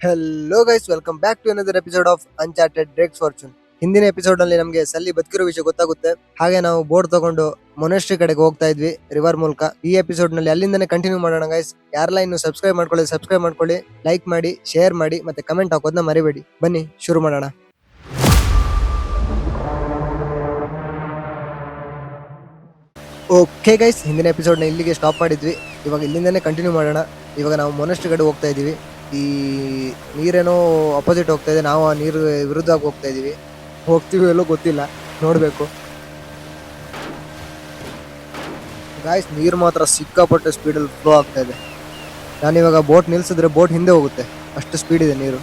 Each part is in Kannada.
Hello guys, welcome back to another episode of uncharted drake's fortune. ಹಿಂದಿನ ಎಪಿಸೋಡ್ ನಲ್ಲಿ ನಮಗೆ ಸಲ್ಲಿ ಬದುಕಿರೋ ವಿಷಯ ಗೊತ್ತಾಗುತ್ತೆ. ಹಾಗೆ ನಾವು ಬೋರ್ಡ್ ತಗೊಂಡು ಮೊನೆಸ್ಟ್ರಿ ಕಡೆಗೆ ಹೋಗ್ತಾ ಇದ್ವಿ ರಿವರ್ ಮೂಲಕ. ಈ ಎಪಿಸೋಡ್ ನಲ್ಲಿ ಅಲ್ಲಿಂದನೇ ಕಂಟಿನ್ಯೂ ಮಾಡೋಣ ಗೈಸ್. ಯಾರೆಲ್ಲ ಇನ್ನು ಸಬ್ಸ್ಕ್ರೈಬ್ ಮಾಡ್ಕೊಳ್ಳಿ, ಲೈಕ್ ಮಾಡಿ, ಶೇರ್ ಮಾಡಿ, ಮತ್ತೆ ಕಮೆಂಟ್ ಹಾಕೋದನ್ನ ಮರಿಬೇಡಿ. ಬನ್ನಿ ಶುರು ಮಾಡೋಣ. ಓಕೆ ಗೈಸ್, ಹಿಂದಿನ ಎಪಿಸೋಡ್ ನ ಇಲ್ಲಿಗೆ ಸ್ಟಾಪ್ ಮಾಡಿದ್ವಿ. ಇವಾಗ ಇಲ್ಲಿಂದನೇ ಕಂಟಿನ್ಯೂ ಮಾಡೋಣ. ಇವಾಗ ನಾವು ಮೊನೆಸ್ಟ್ರಿ ಕಡೆ ಹೋಗ್ತಾ ಇದೀವಿ. ಈ ನೀರೇನೋ ಅಪೋಸಿಟ್ ಹೋಗ್ತಾ ಇದೆ, ನಾವು ಆ ನೀರು ವಿರುದ್ಧವಾಗಿ ಹೋಗ್ತಾ ಇದೀವಿ. ಹೋಗ್ತೀವಿ ಎಲ್ಲೋ ಗೊತ್ತಿಲ್ಲ, ನೋಡ್ಬೇಕು. ಗಾಯ್ಸ್, ನೀರು ಮಾತ್ರ ಸಿಕ್ಕಾಪಟ್ಟೆ ಸ್ಪೀಡಲ್ಲಿ ಫ್ಲೋ ಆಗ್ತಾ ಇದೆ. ನಾನಿವಾಗ ಬೋಟ್ ನಿಲ್ಸಿದ್ರೆ ಬೋಟ್ ಹಿಂದೆ ಹೋಗುತ್ತೆ, ಅಷ್ಟು ಸ್ಪೀಡ್ ಇದೆ ನೀರು.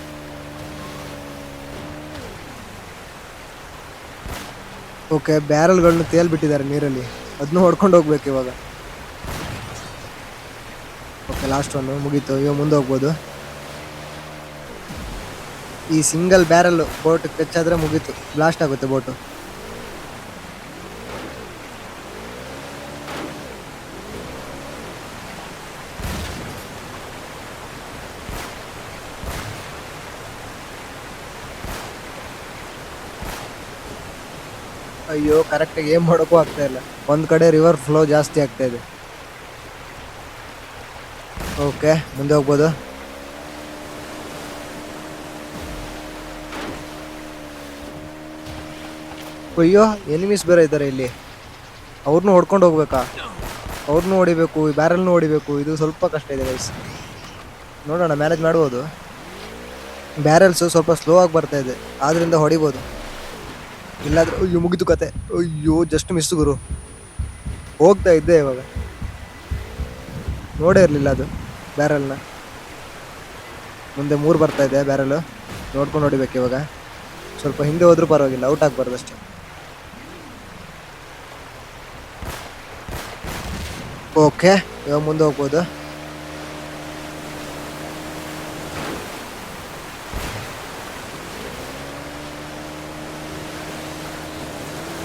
ಓಕೆ, ಬ್ಯಾರಲ್ಗಳನ್ನ ತೇಲ್ಬಿಟ್ಟಿದ್ದಾರೆ ನೀರಲ್ಲಿ, ಅದನ್ನು ಹೊಡ್ಕೊಂಡು ಹೋಗ್ಬೇಕು ಇವಾಗ. ಓಕೆ, ಲಾಸ್ಟ್ ಒನ್ ಮುಗೀತು. ಇವಾಗ ಮುಂದೆ ಹೋಗ್ಬೋದು. ಈ ಸಿಂಗಲ್ ಬ್ಯಾರಲ್ ಬೋಟ್ ಟಚ್ ಆದ್ರೆ ಮುಗೀತು, ಬ್ಲಾಸ್ಟ್ ಆಗುತ್ತೆ ಬೋಟು. ಅಯ್ಯೋ, ಕರೆಕ್ಟಾಗಿ ಏನ್ ಮಾಡೋಕ್ಕೂ ಆಗ್ತಾ ಇಲ್ಲ. ಒಂದ್ ಕಡೆ ರಿವರ್ ಫ್ಲೋ ಜಾಸ್ತಿ ಆಗ್ತಾ ಇದೆ. ಓಕೆ, ಮುಂದೆ ಹೋಗ್ಬೋದು. ಅಯ್ಯೋ, ಎನಿಮೀಸ್ ಬೇರೆ ಇದ್ದಾರೆ ಇಲ್ಲಿ. ಅವ್ರನ್ನೂ ಹೊಡ್ಕೊಂಡು ಹೋಗ್ಬೇಕಾ? ಅವ್ರನ್ನೂ ಹೊಡಿಬೇಕು, ಈ ಬ್ಯಾರಲ್ನೂ ಹೊಡಿಬೇಕು. ಇದು ಸ್ವಲ್ಪ ಕಷ್ಟ ಇದೆ ಗೈಸ್. ನೋಡೋಣ, ಮ್ಯಾನೇಜ್ ಮಾಡ್ಬೋದು. ಬ್ಯಾರಲ್ಸು ಸ್ವಲ್ಪ ಸ್ಲೋ ಆಗಿ ಬರ್ತಾ ಇದೆ, ಆದ್ರಿಂದ ಹೊಡಿಬೋದು. ಇಲ್ಲಾದ್ರೆ ಅಯ್ಯೋ ಮುಗಿದು ಕತೆ. ಅಯ್ಯೋ, ಜಸ್ಟ್ ಮಿಸ್ ಗುರು. ಹೋಗ್ತಾ ಇದ್ದೆ ಇವಾಗ, ನೋಡೇ ಇರಲಿಲ್ಲ ಅದು ಬ್ಯಾರಲ್ನ. ಮುಂದೆ 3 ಬರ್ತಾ ಇದೆ ಬ್ಯಾರಲ್, ನೋಡ್ಕೊಂಡು ಹೊಡಿಬೇಕು ಇವಾಗ. ಸ್ವಲ್ಪ ಹಿಂದೆ ಹೋದ್ರೂ ಪರವಾಗಿಲ್ಲ, ಔಟ್ ಆಗ್ಬಾರ್ದು ಅಷ್ಟೇ. ಓಕೆ, ಇವಾಗ ಮುಂದೆ ಹೋಗ್ಬೋದು.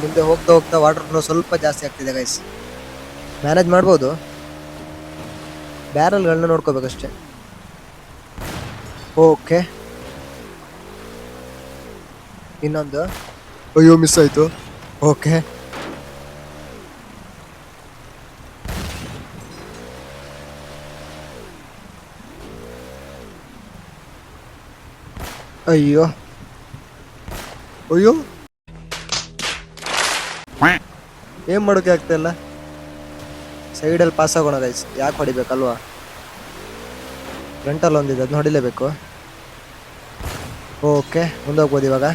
ಮುಂದೆ ಹೋಗ್ತಾ ಹೋಗ್ತಾ ವಾಟರ್ ಫ್ಲೋ ಸ್ವಲ್ಪ ಜಾಸ್ತಿ ಆಗ್ತಿದೆ ಗೈಸ್. ಮ್ಯಾನೇಜ್ ಮಾಡ್ಬೋದು, ಬ್ಯಾರಲ್ಗಳನ್ನ ನೋಡ್ಕೋಬೇಕಷ್ಟೇ. ಓಕೆ, ಇನ್ನೊಂದು. ಅಯ್ಯೋ, ಮಿಸ್ ಆಯ್ತು. ಓಕೆ, ಅಯ್ಯೋ ಅಯ್ಯೋ, ಏನ್ ಮಾಡೋಕೆ ಆಗ್ತಾ ಇಲ್ಲ. ಸೈಡಲ್ಲಿ ಪಾಸ್ ಆಗೋಣ ಗೈಸ್, ಯಾಕೆ ಹೊಡಿಬೇಕಲ್ವಾ? ಫ್ರಂಟಲ್ಲಿ ಒಂದಿದೆ, ಅದನ್ನ ಹೊಡಿಲೇಬೇಕು. ಓಕೆ, ಮುಂದೆ ಹೋಗ್ಬೋದು ಇವಾಗ.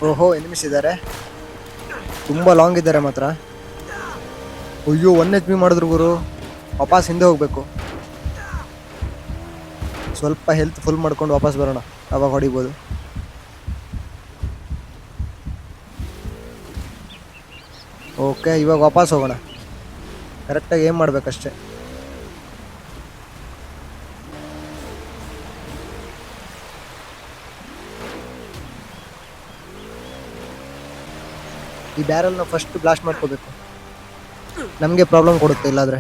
ಓಹೋ, ಎನಿಮಿಸ್ ಇದ್ದಾರೆ, ತುಂಬಾ ಲಾಂಗ್ ಇದ್ದಾರೆ ಮಾತ್ರ. ಅಯ್ಯೋ, 1 HP ಮಾಡಿದ್ರು ಗುರು. ವಾಪಸ್ ಹಿಂದೆ ಹೋಗ್ಬೇಕು. ಸ್ವಲ್ಪ ಹೆಲ್ತ್ ಫುಲ್ ಮಾಡ್ಕೊಂಡು ವಾಪಸ್ ಬರೋಣ, ಅವಾಗ ಹೊಡಿಬೋದು. ಓಕೆ, ಇವಾಗ ವಾಪಸ್ ಹೋಗೋಣ. ಕರೆಕ್ಟಾಗಿ ಏನ್ ಮಾಡ್ಬೇಕಷ್ಟೆ. ಈ ಬ್ಯಾರಲ್ನ ಫಸ್ಟ್ ಬ್ಲಾಸ್ಟ್ ಮಾಡ್ಕೋಬೇಕು, ನಮಗೆ ಪ್ರಾಬ್ಲಮ್ ಕೊಡುತ್ತೆ ಇಲ್ಲಾದ್ರೆ.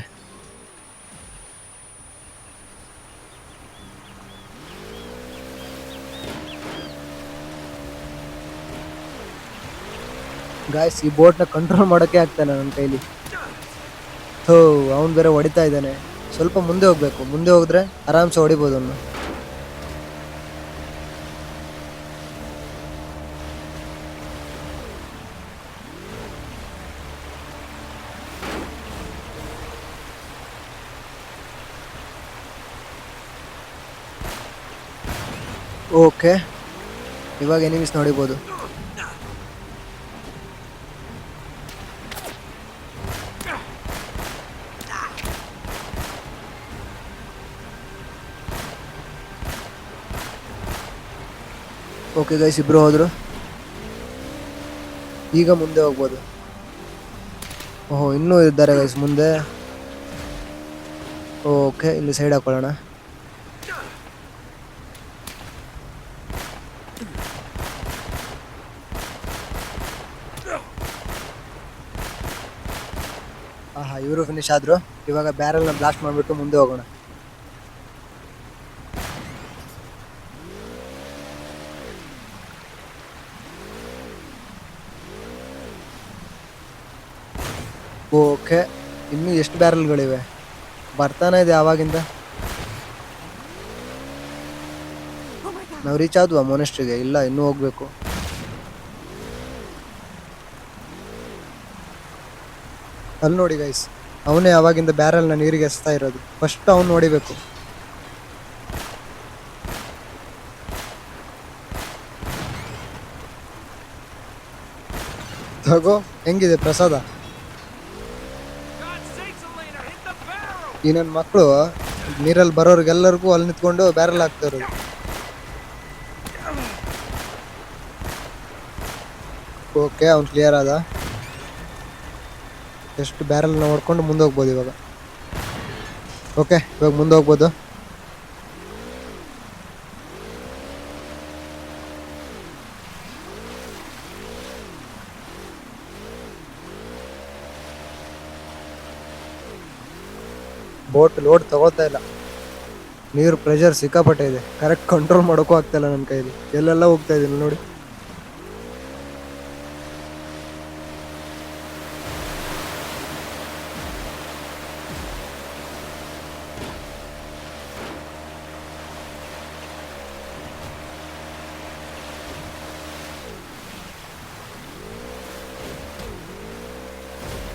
ಗಾಯ್ಸ್, ಈ ಬೋಟ್ನ ಕಂಟ್ರೋಲ್ ಮಾಡೋಕ್ಕೆ ಆಗ್ತಾನೆ ನನ್ನ ಕೈಲಿ. ಹೋ, ಅವನು ಬೇರೆ ಹೊಡಿತಾ ಇದ್ದಾನೆ. ಸ್ವಲ್ಪ ಮುಂದೆ ಹೋಗ್ಬೇಕು, ಮುಂದೆ ಹೋದ್ರೆ ಆರಾಮ್ಸೆ ಹೊಡಿಬೋದು ಅವನು. ಓಕೆ, ಇವಾಗ ಎನಿಮೀಸ್ ನೋಡಿಬೋದು. ಓಕೆ ಗೈಸ್, ಇಬ್ರು ಹೋದ್ರು. ಈಗ ಮುಂದೆ ಹೋಗ್ಬೋದು. ಓಹೋ, ಇನ್ನೂ ಇದ್ದಾರೆ ಗೈಸ್ ಮುಂದೆ. ಓಕೆ, ಇಲ್ಲಿ ಸೈಡ್ ಹಾಕೊಳ್ಳೋಣ. ಆಹಾ, ಇವರು ಫಿನಿಶ್ ಆದ್ರು. ಇವಾಗ ಬ್ಯಾರಲ್ನ ಬ್ಲಾಸ್ಟ್ ಮಾಡಿಬಿಟ್ಟು ಮುಂದೆ ಹೋಗೋಣ. ಓಕೆ, ಇನ್ನು ಎಷ್ಟು ಬ್ಯಾರಲ್ಗಳಿವೆ? ಬರ್ತಾನೆ ಇದೆ ಆವಾಗಿಂದ. ನಾವು ರೀಚ್ ಆದ್ವಾ ಮೊನೆಸ್ಟ್ರಿಗೆ? ಇಲ್ಲ, ಇನ್ನೂ ಹೋಗ್ಬೇಕು. ಅಲ್ಲಿ ನೋಡಿ ಗೈಸ್, ಅವನೇ ಆವಾಗಿಂದ ಬ್ಯಾರಲ್ನ ನೀರಿಗೆ ಎಸ್ತಾ ಇರೋದು. ಫಸ್ಟ್ ಅವ್ನು ನೋಡಿಬೇಕು. ತಗೋ, ಹೆಂಗಿದೆ ಪ್ರಸಾದ? ಈ ನನ್ನ ಮಕ್ಕಳು ನೀರಲ್ಲಿ ಬರೋರ್ಗೆಲ್ಲರಿಗೂ ಅಲ್ಲಿ ನಿಂತ್ಕೊಂಡು ಬ್ಯಾರಲ್ ಹಾಕ್ತಾ ಇರೋದು. ಓಕೆ, ಅವ್ನು ಕ್ಲಿಯರ್ ಆದ. ಎಷ್ಟು ಬ್ಯಾರಲ್ನ ಹೊಡ್ಕೊಂಡು ಮುಂದೆ ಹೋಗ್ಬೋದು ಇವಾಗ. ಓಕೆ, ಇವಾಗ ಮುಂದೆ ಹೋಗ್ಬೋದು. ಬೋಟ್ ಲೋಡ್ ತಗೋತಾ ಇಲ್ಲ. ನೀರು ಪ್ರೆಷರ್ ಸಿಕ್ಕಾಪಟ್ಟೆ ಇದೆ. ಕರೆಕ್ಟ್ ಕಂಟ್ರೋಲ್ ಮಾಡೋಕ್ಕೂ ಆಗ್ತಾ ಇಲ್ಲ ನನ್ನ ಕೈಲಿ. ಎಲ್ಲೆಲ್ಲ ಹೋಗ್ತಾ ಇದೀನಿ ನೋಡಿ.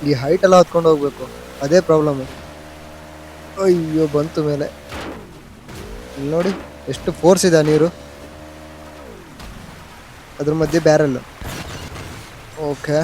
ಈ ಹೈಟ್ ಎಲ್ಲ ಹೊತ್ಕೊಂಡು ಹೋಗ್ಬೇಕು, ಅದೇ ಪ್ರಾಬ್ಲಮ್. ಅಯ್ಯೋ, ಬಂತು ಮೇಲೆ. ಇಲ್ಲಿ ನೋಡಿ ಎಷ್ಟು ಫೋರ್ಸ್ ಇದೆ ನೀರು. ಅದ್ರ ಮಧ್ಯೆ ಬ್ಯಾರಲ್. ಓಕೆ,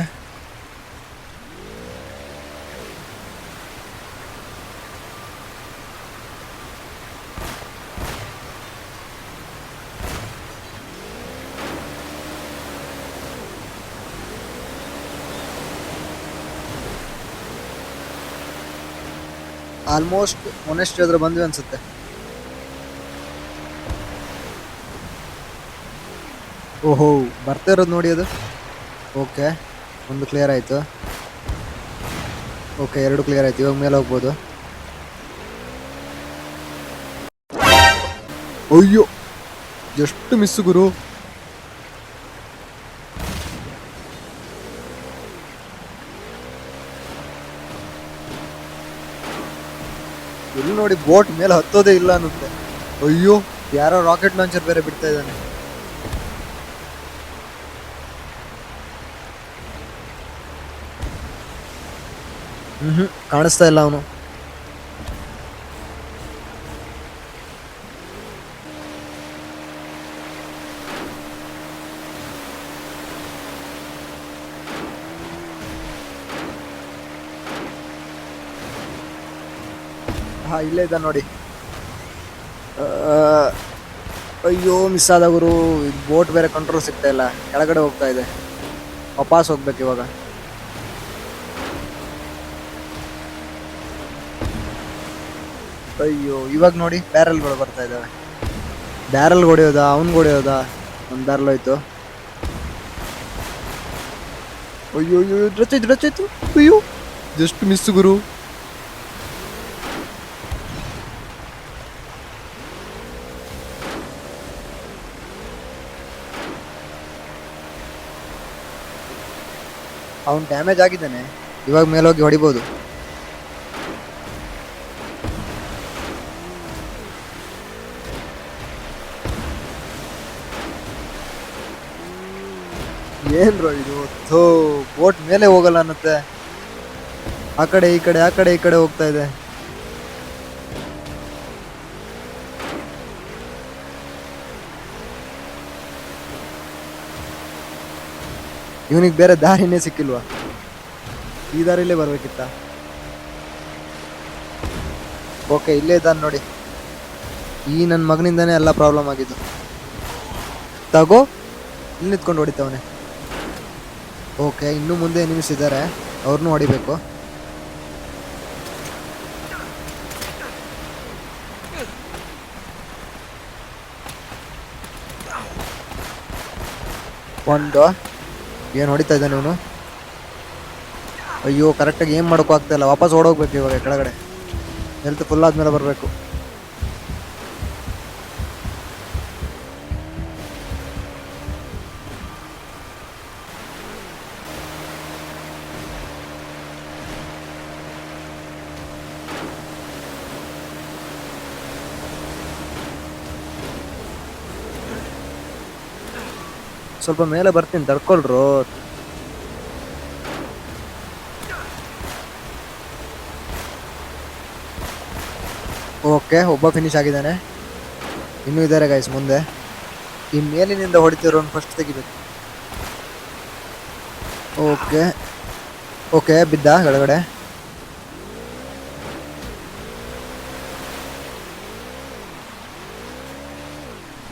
ಆಲ್ಮೋಸ್ಟ್ ಮೊನೆಸ್ಟ್ರಿ ಹತ್ರ ಬಂದ್ವಿ ಅನ್ಸುತ್ತೆ. ಓಹೋ, ಬರ್ತಾ ಇರೋದು ನೋಡಿ ಅದು. ಓಕೆ, ಒಂದು ಕ್ಲಿಯರ್ ಆಯಿತು. ಓಕೆ, ಎರಡು ಕ್ಲಿಯರ್ ಆಯ್ತು. ಇವಾಗ ಮೇಲೆ ಹೋಗ್ಬೋದು. ಅಯ್ಯೋ, ಎಷ್ಟು ಮಿಸ್ಸು ಗುರು. ಇಲ್ಲಿ ನೋಡಿ, ಬೋಟ್ ಮೇಲೆ ಹತ್ತೋದೇ ಇಲ್ಲ ಅನ್ನುತ್ತೆ. ಅಯ್ಯೋ, ಯಾರೋ ರಾಕೆಟ್ ಲಾಂಚರ್ ಬೇರೆ ಬಿಡ್ತಾ ಇದ್ದಾನೆ. ಕಾಣಿಸ್ತಾ ಇಲ್ಲ ಅವನು. ಹಾ, ಇಲ್ಲೇ ಇದ್ದ ನೋಡಿ. ಅಯ್ಯೋ, ಮಿಸ್ ಆದ ಗುರು. ಬೋಟ್ ಬೇರೆ ಕಂಟ್ರೋಲ್ ಸಿಗ್ತಾ ಇಲ್ಲ, ಕೆಳಗಡೆ ಹೋಗ್ತಾ ಇದೆ. ವಾಪಸ್ ಹೋಗ್ಬೇಕು ಇವಾಗ. ಅಯ್ಯೋ, ಇವಾಗ ನೋಡಿ ಬ್ಯಾರಲ್ಗಳು ಬರ್ತಾ ಇದ್ದಾವೆ. ಬ್ಯಾರಲ್ ಹೊಡೆಯೋದಾ, ಅವ್ನ್ ಹೊಡೆಯೋದಾ? ಒಂದು ಬ್ಯಾರಲ್ ಹೋಯ್ತು. ಅಯ್ಯೋ ಅಯ್ಯೋ, ಡ್ರಚ್ಚಾಯ್ತು. ಅಯ್ಯೋ, ಜಸ್ಟ್ ಮಿಸ್ ಗುರು. ಅವ್ನು ಡ್ಯಾಮೇಜ್ ಆಗಿದ್ದಾನೆ. ಇವಾಗ ಮೇಲೋಗಿ ಹೊಡಿಬೋದು. ಏನ್ರೋ ಇದು? ಬೋಟ್ ಮೇಲೆ ಹೋಗಲ್ಲ ಅನ್ನತ್ತೆ. ಆ ಕಡೆ ಈ ಕಡೆ, ಆ ಕಡೆ ಈ ಕಡೆ ಹೋಗ್ತಾ ಇದೆ. ಇವನಿಗೆ ಬೇರೆ ದಾರಿನೇ ಸಿಕ್ಕಿಲ್ವಾ? ಈ ದಾರಿಲೇ ಬರ್ಬೇಕಿತ್ತ? ಓಕೆ, ಇಲ್ಲೇ ಇದ್ದಾನೆ ನೋಡಿ. ಈ ನನ್ನ ಮಗನಿಂದಾನೇ ಎಲ್ಲ ಪ್ರಾಬ್ಲಮ್ ಆಗಿದ್ದು. ತಗೋ, ಇಲ್ಲಿ ನಿಂತ್ಕೊಂಡು ಹೊಡಿತವನೆ. ಓಕೆ, ಇನ್ನು ಮುಂದೆ ನಿಮಿಸಿದ್ದಾರೆ, ಅವ್ರನ್ನೂ ಹೊಡಿಬೇಕು. ಒಂದು ಏನು ಹೊಡಿತಾ ಇದ್ದಾನೆ ಇವನು? ಅಯ್ಯೋ ಕರೆಕ್ಟಾಗಿ ಏನು ಮಾಡೋಕ್ಕೂ ಆಗ್ತಾಯಿಲ್ಲ. ವಾಪಸ್ ಓಡೋಗ್ಬೇಕು ಇವಾಗ ಕೆಳಗಡೆ. ಹೆಲ್ತ್ ಫುಲ್ ಆದಮೇಲೆ ಬರಬೇಕು. ಸ್ವಲ್ಪ ಮೇಲೆ ಬರ್ತೀನಿ, ತಡ್ಕೊಳ್ರು. ಓಕೆ, ಒಬ್ಬ ಫಿನಿಶ್ ಆಗಿದ್ದಾನೆ. ಇನ್ನೂ ಇದ್ದಾರೆ ಗೈಸ್ ಮುಂದೆ. ಈ ಮೇಲಿನಿಂದ ಹೊಡಿತಿರೋನು ಫಸ್ಟ್ ತೆಗಿಬೇಕು. ಓಕೆ ಓಕೆ, ಬಿದ್ದ ಕೆಳಗಡೆ.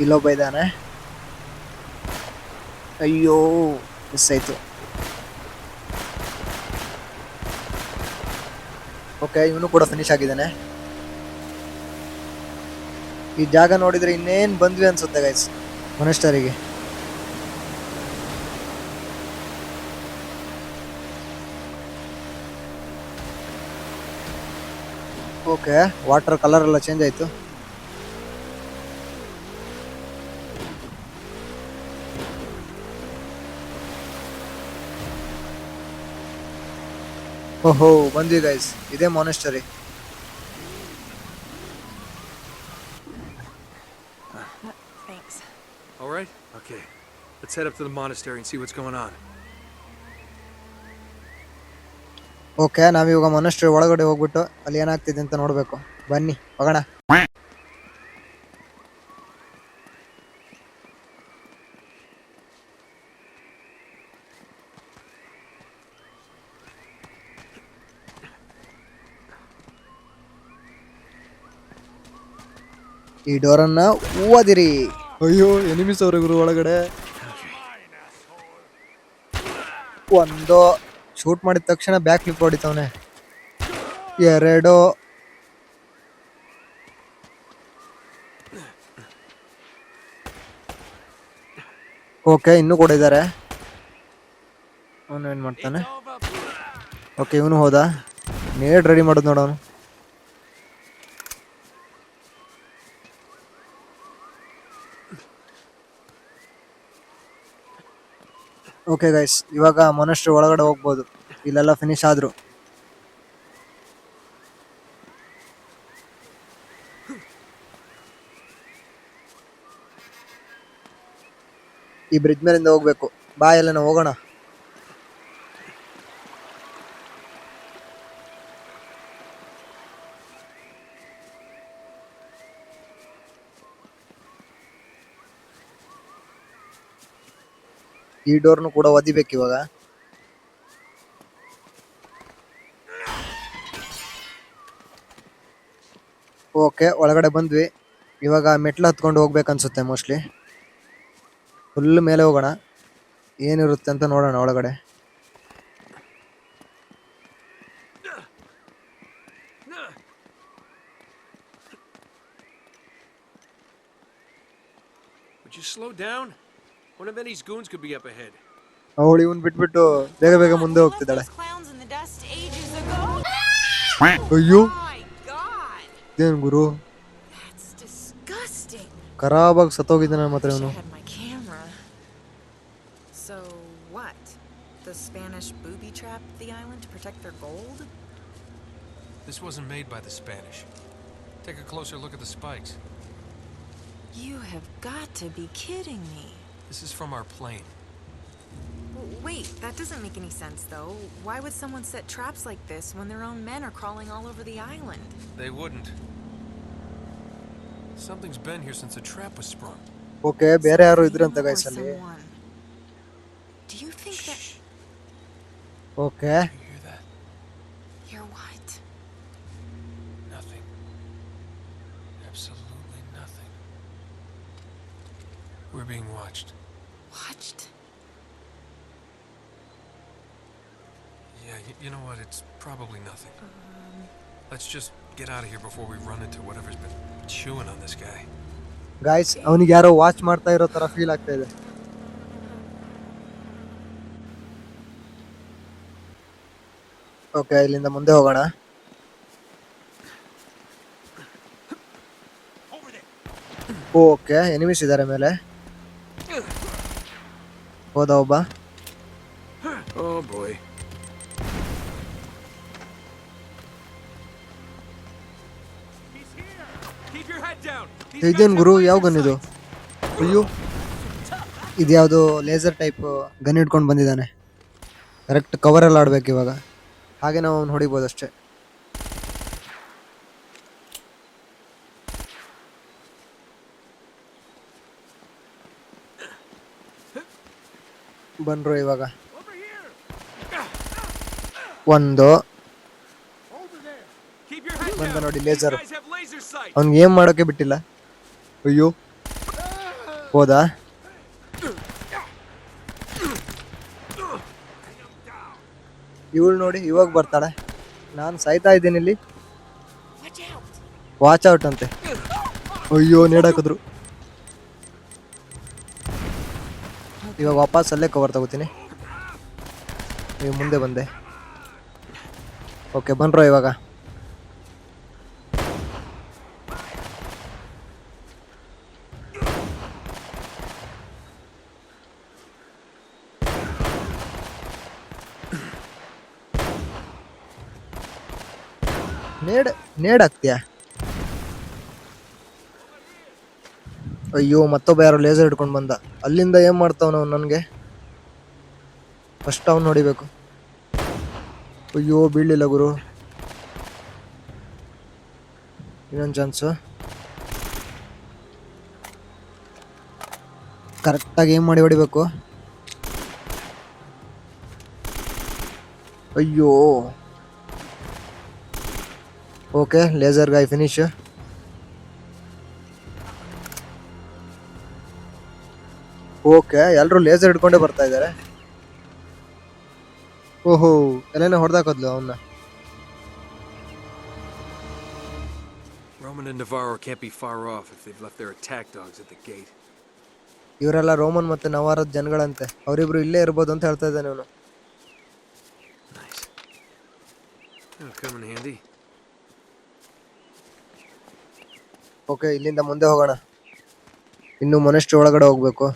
ಇಲ್ಲೊಬ್ಬ ಇದ್ದಾನೆ. ಅಯ್ಯೋ ಮಿಸ್ ಆಯಿತು. ಓಕೆ, ಇವನು ಕೂಡ ಫಿನಿಶ್ ಆಗಿದ್ದಾನೆ. ಈ ಜಾಗ ನೋಡಿದ್ರೆ ಇನ್ನೇನು ಬಂದ್ವಿ ಅನ್ಸುತ್ತೆ ಗೈಸ್ ಮೊನೆಸ್ಟರಿಗೆ. ಓಕೆ, ವಾಟರ್ ಕಲರ್ ಎಲ್ಲ ಚೇಂಜ್ ಆಯಿತು. ಓಹೋ, ಬಂದ್ವಿ ಗೈಸ್, ಇದೇ ಮೊನೆಸ್ಟರಿ. Thanks. All right? Okay. Let's head up to the monastery and see what's going on. Okay, ನಾವಿವಾಗ ಮೊನೆಸ್ಟರಿ ಒಳಗಡೆ ಹೋಗ್ಬಿಟ್ಟು ಅಲ್ಲಿ ಏನಾಗ್ತಿದೆ ಅಂತ ನೋಡಬೇಕು. ಬನ್ನಿ ಹೋಗೋಣ. ಈ ಡೋರನ್ನ ಓದಿರಿ. ಅಯ್ಯೋ ಎನಿಮಿಸ್ ಅವ್ರಿಗೂ ಒಳಗಡೆ. ಒಂದು ಶೂಟ್ ಮಾಡಿದ ತಕ್ಷಣ ಬ್ಯಾಕ್ ಫ್ಲಿಪ್ ಹೊಡಿತವನೆ. ಎರಡು. ಓಕೆ, ಇನ್ನೂ ಕೂಡ ಇದ್ದಾರೆ. ಅವನು ಏನು ಮಾಡ್ತಾನೆ? ಓಕೆ, ಇವನು ಹೋದ. ನೇಡ್ ರೆಡಿ ಮಾಡೋದು ನೋಡೋನು. ಓಕೆ ಗೈಸ್, ಇವಾಗ ಮೊನೆಸ್ಟರಿ ಒಳಗಡೆ ಹೋಗ್ಬೋದು. ಇಲ್ಲೆಲ್ಲ ಫಿನಿಶ್ ಆದ್ರು. ಈ ಬ್ರಿಡ್ಜ್ ಮೇಲಿಂದ ಹೋಗ್ಬೇಕು. ಬಾ, ಎಲ್ಲ ಹೋಗೋಣ. ಈ ಡೋರ್ನು ಕೂಡ ಒದಿಬೇಕು ಇವಾಗ. ಓಕೆ, ಒಳಗಡೆ ಬಂದ್ವಿ. ಇವಾಗ ಮೆಟ್ಲು ಹತ್ಕೊಂಡು ಹೋಗ್ಬೇಕನ್ಸುತ್ತೆ ಮೋಸ್ಟ್ಲಿ. ಫುಲ್ ಮೇಲೆ ಹೋಗೋಣ, ಏನಿರುತ್ತೆ ಅಂತ ನೋಡೋಣ ಒಳಗಡೆ. Would you slow down? One of Eddie's goons could be up ahead. ಅವಳು ಇವನ್ ಬಿಟ್ಬಿಟ್ಟು ಬೇಗ ಬೇಗ ಮುಂದೆ ಹೋಗ್ತಿದ್ದಾಳೆ. ಅಯ್ಯೋ, ಇದೇನು ಗುರು, ಖರಾಬಾಗಿ ಸತ್ತೋಗಿದ್ದಾನೆ ಮಾತ್ರ ಇವನು. So what? The Spanish booby trapped the island to protect their gold? This wasn't made by the Spanish. Take a closer look at the spikes. You have got to be kidding me. This is from our plane. Wait, that doesn't make any sense though. Why would someone set traps like this when their own men are crawling all over the island? They wouldn't. Something's been here since the trap was sprung. Okay, ಬೇರೆ ಯಾರು ಇದ್ರಂತ ಗೈಸ್ ಅಲ್ಲಿ. Do you think that? Okay, You hear that? Hear what? Nothing. Absolutely nothing. We're being watched. Watched? Yeah, you know what? It's probably nothing. Let's just get out of here before we run into whatever's been chewing on this guy. Guys, ಅವನಿಗೆ ಯಾರೋ ವಾಚ್ ಮಾಡ್ತಾ ಇರೋ ತರ ಫೀಲ್ ಆಗ್ತಾ ಇದೆ. ಓಕೆ, ಇಲ್ಲಿಂದ ಮುಂದೆ ಹೋಗೋಣ. ಓಕೆ, ಎನಿಮೀಸ್ ಇದ್ದಾರೆ ಮೇಲೆ. ಹೋದ ಒಬ್ಬ. Oh boy. Keep your head down. ಇದೇನ್ ಗುರು, ಯಾವ ಗನ್ ಇದು? ಅಯ್ಯೋ, ಇದ್ಯಾವುದು ಲೇಸರ್ ಟೈಪ್ ಗನ್ ಇಟ್ಕೊಂಡು ಬಂದಿದ್ದಾನೆ. ಕರೆಕ್ಟ್ ಕವರಲ್ಲಿ ಆಡ್ಬೇಕು ಇವಾಗ, ಹಾಗೆ ನಾವು ಅವ್ನು ಹೊಡಿಬೋದು ಅಷ್ಟೇ. ಬನ್ರು ಇವಾಗ. ಒಂದು ಬಂದ ನೋಡಿ ಲೇಸರ್. ಅವ್ನಿಗೆ ಏನ್ ಮಾಡೋಕೆ ಬಿಟ್ಟಿಲ್ಲ. ಅಯ್ಯೋ, ಹೋದಾ? ಇವಳು ನೋಡಿ ಇವಾಗ ಬರ್ತಾಳೆ. ನಾನು ಸಾಯ್ತಾ ಇದ್ದೀನಿ ಇಲ್ಲಿ. ವಾಚ್ ಔಟ್ ಅಂತೆ. ಅಯ್ಯೋ, ನೇಡಾಕಿದ್ರು. ಇವಾಗ ವಾಪಸ್ ಅಲ್ಲೇ ಕವರ್ ತಗೋತೀನಿ. ನೀವು ಮುಂದೆ ಬಂದೆ. ಓಕೆ, ಬನ್ರೋ ಇವಾಗ. ನೇಡ್ ಹಾಕ್ತೀಯಾ? ಅಯ್ಯೋ, ಮತ್ತೊಬ್ಬ ಯಾರೋ ಲೇಸರ್ ಹಿಡ್ಕೊಂಡು ಬಂದ. ಅಲ್ಲಿಂದ ಏನ್ ಮಾಡ್ತಾವ ನಾವು? ನನಗೆ ಫಸ್ಟ್ ಅವ್ನು ನೋಡಿಬೇಕು. ಅಯ್ಯೋ, ಬೀಳಲಿಲ್ಲ ಗುರು. ಇನ್ನೊಂದು ಚಾನ್ಸು. ಕರೆಕ್ಟಾಗಿ ಏನ್ ಮಾಡಿ ಹೊಡಿಬೇಕು. ಅಯ್ಯೋ, ಓಕೆ, ಲೇಸರ್ ಗಾಯ್ ಫಿನಿಶ್. ಓಕೆ, ಎಲ್ಲರೂ ಲೇಸರ್ ಹಿಡ್ಕೊಂಡೇ ಬರ್ತಾ ಇದ್ದಾರೆ. ಓಹೋ, ಎಲ್ಲೇನ ಹೊಡೆದಾಕದ್ಲು ಅವನ್ನ. Roman and Navarro can't be far off if they've left their attack dogs at the gate. ಇವರೆಲ್ಲ ರೋಮನ್ ಮತ್ತೆ ನವಾರದ ಜನಗಳಂತೆ. ಅವರಿಬ್ರು ಇಲ್ಲೇ ಇರ್ಬೋದು ಅಂತ ಹೇಳ್ತಾ ಇದ್ದಾನೆ ಅವನು. Nice. That'll come in handy. Okay, ಇಲ್ಲಿಂದ ಮುಂದೆ ಹೋಗೋಣ. ಇನ್ನು ಮೊನೆಸ್ಟ್ರಿ ಒಳಗಡೆ ಹೋಗ್ಬೇಕು.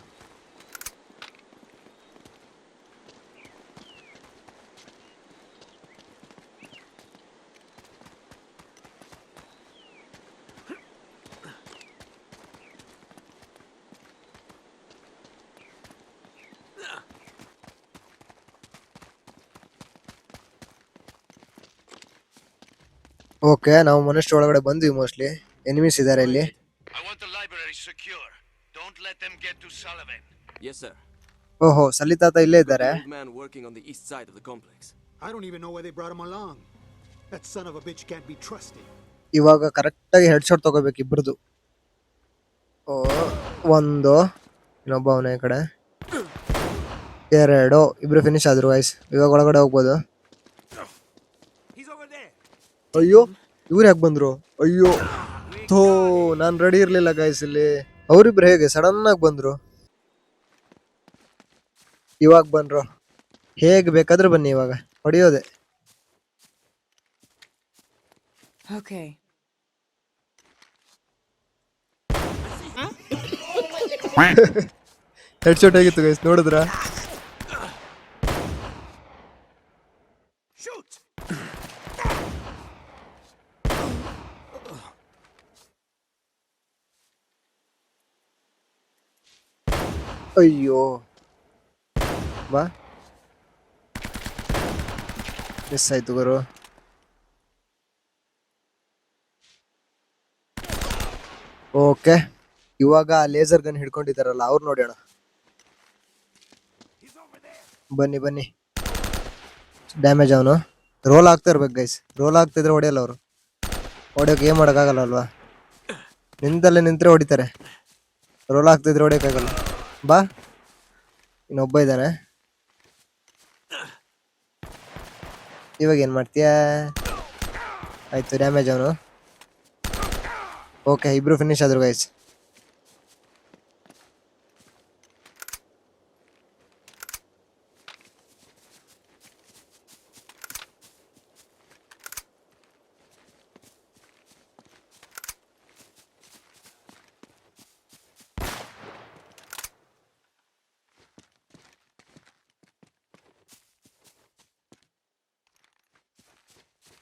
ಓಕೆ, ನಾವು ಮೊನೆಸ್ಟ್ರಿ ಒಳಗಡೆ ಬಂದ್ವಿ. ಮೋಸ್ಟ್ಲಿ ಎನಿಮೀಸ್ ಇದ್ದಾರೆ ಇಲ್ಲಿ. I want the library secure. Don't let them get to Sullivan. Yes, sir. ಓಹೋ, ಸಲಿತಾತ ಇಲ್ಲೇ ಇದ್ದಾರೆ. Old man working on the east side of the complex. I don't even know why they brought him along. That son of a bitch can't be trusted. ಇವಾಗ ಕರೆಕ್ಟಾಗಿ ಹೆಡ್ ಶಾಟ್ ತಗೋಬೇಕು ಇಬ್ರದು. ಓ, ಒಂದು, ಇನ್ನೊಬ್ಬ ಅವನ ಈ ಕಡೆ. ಎರಡು, ಇಬ್ರು ಫಿನಿಶ್ ಆದ್ರು ಗೈಸ್. ಇವಾಗ ಒಳಗಡೆ ಹೋಗ್ಬೋದು. ಅಯ್ಯೋ, ಇವ್ರು ಯಾಕೆ ಬಂದ್ರು? ಅಯ್ಯೋ, ಥೋ, ನಾನು ರೆಡಿ ಇರ್ಲಿಲ್ಲ ಗೈಸ್. ಇಲ್ಲಿ ಅವರಿಬ್ರು ಹೇಗೆ ಸಡನ್ ಆಗಿ ಬಂದ್ರು. ಇವಾಗ ಬನ್ರು, ಹೇಗ್ ಬೇಕಾದ್ರೂ ಬನ್ನಿ. ಇವಾಗ ಹೊಡಿಯೋದೆ. Okay. ಹೆಡ್ ಶಾಟ್ ಆಗಿತ್ತು ಗೈಸ್, ನೋಡಿದ್ರ? ಅಯ್ಯೋ, ಬಾ, ಮಿಸ್ ಆಯ್ತು ಗುರು. ಓಕೆ, ಇವಾಗ ಲೇಸರ್ ಗನ್ ಹಿಡ್ಕೊಂಡಿದ್ದಾರಲ್ಲ ಅವ್ರು ನೋಡೋಣ. ಬನ್ನಿ ಬನ್ನಿ. ಡ್ಯಾಮೇಜ್ ಅವನು. ರೋಲ್ ಆಗ್ತಾ ಇರ್ಬೇಕು ಗೈಸ್. ರೋಲ್ ಆಗ್ತಿದ್ರೆ ಹೊಡೆಯಲ್ಲ ಅವರು. ಹೊಡೆಯೋಕೆ ಏನು ಮಾಡೋಕ್ಕಾಗಲ್ಲ ಅಲ್ವಾ? ನಿಂತಲ್ಲೇ ನಿಂತರೆ ಹೊಡಿತಾರೆ. ರೋಲ್ ಆಗ್ತಿದ್ರೆ ಹೊಡೆಯೋಕ್ಕಾಗಲ್ಲ. ಬಾ, ಇನ್ನೊಬ್ಬ ಇದ್ದಾನೆ. ಇವಾಗ ಏನು ಮಾಡ್ತೀಯಾ? ಆಯ್ತು, ಡ್ಯಾಮೇಜ್ ಅವನು. ಓಕೆ, ಇಬ್ರು ಫಿನಿಶ್ ಆದ್ರು ಗೈಸ್.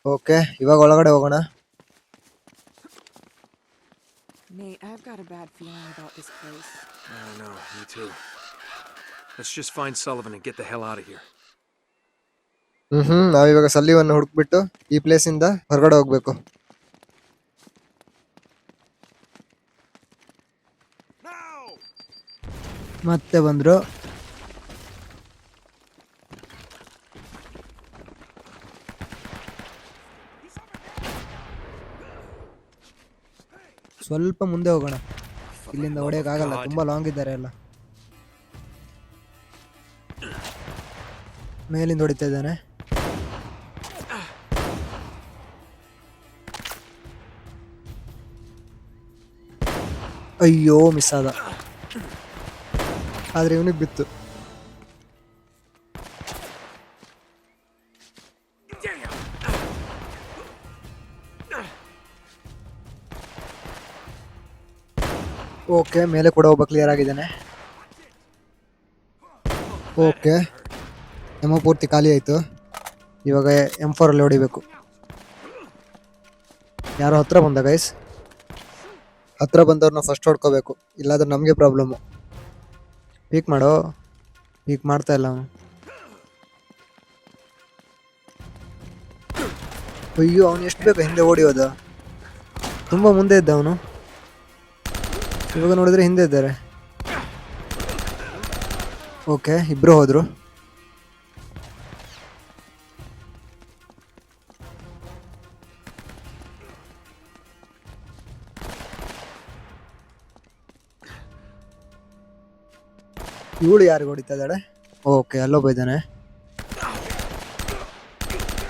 ಓಕೆ, ಇವಾಗ ಒಳಗಡೆ ಹೋಗೋಣ. Nate, I've got a bad feeling about this place. I know, me too. Let's just find Sullivan and get the hell out of here. ನಾವಿವಾಗ ಸಲ್ಲಿವನ್ನು ಹುಡುಕ್ಬಿಟ್ಟು ಈ ಪ್ಲೇಸ್ ಇಂದ ಹೊರಗಡೆ ಹೋಗ್ಬೇಕು. ಮತ್ತೆ ಬಂದ್ರು. ಸ್ವಲ್ಪ ಮುಂದೆ ಹೋಗೋಣ, ಇಲ್ಲಿಂದ ಹೊಡೆಯಕ್ಕಾಗಲ್ಲ, ತುಂಬಾ ಲಾಂಗ್ ಇದ್ದಾರೆ ಎಲ್ಲ. ಮೇಲಿಂದ ಹೊಡಿತಾ ಇದ್ದಾನೆ. ಅಯ್ಯೋ, ಮಿಸ್ ಆದ, ಆದ್ರೆ ಇವನಿಗೆ ಬಿತ್ತು. ಓಕೆ, ಮೇಲೆ ಕೂಡ ಒಬ್ಬ ಕ್ಲಿಯರ್ ಆಗಿದ್ದಾನೆ. ಓಕೆ, ಎಮೋ ಪೂರ್ತಿ ಖಾಲಿ ಆಯಿತು. ಇವಾಗ M4 ಅಲ್ಲಿ ಹೊಡಿಬೇಕು. ಯಾರೋ ಹತ್ರ ಬಂದ ಗೈಸ್. ಹತ್ರ ಬಂದವ್ರನ್ನ ಫಸ್ಟ್ ಹೊಡ್ಕೋಬೇಕು, ಇಲ್ಲಾಂದ್ರೆ ನಮಗೆ ಪ್ರಾಬ್ಲಮ್ಮು. ಪೀಕ್ ಮಾಡೋ, ಪೀಕ್ ಮಾಡ್ತಾ ಇಲ್ಲ ಅವನು. ಅಯ್ಯೋ, ಅವನು ಎಷ್ಟು ಬೇಕು ಹಿಂದೆ ಓಡಿಯೋದು, ತುಂಬ ಮುಂದೆ ಇದ್ದ ಅವನು. ಇವಾಗ ನೋಡಿದ್ರೆ ಹಿಂದೆ ಇದ್ದಾರೆ. ಓಕೆ, ಇಬ್ರು ಹೋದ್ರು. ಇವಳು ಯಾರಿಗೆ ಹೊಡಿತಾ ಇದ್ದಾಳೆ? ಓಕೆ, ಅಲ್ಲೊಬ್ಬ ಇದ್ದಾನೆ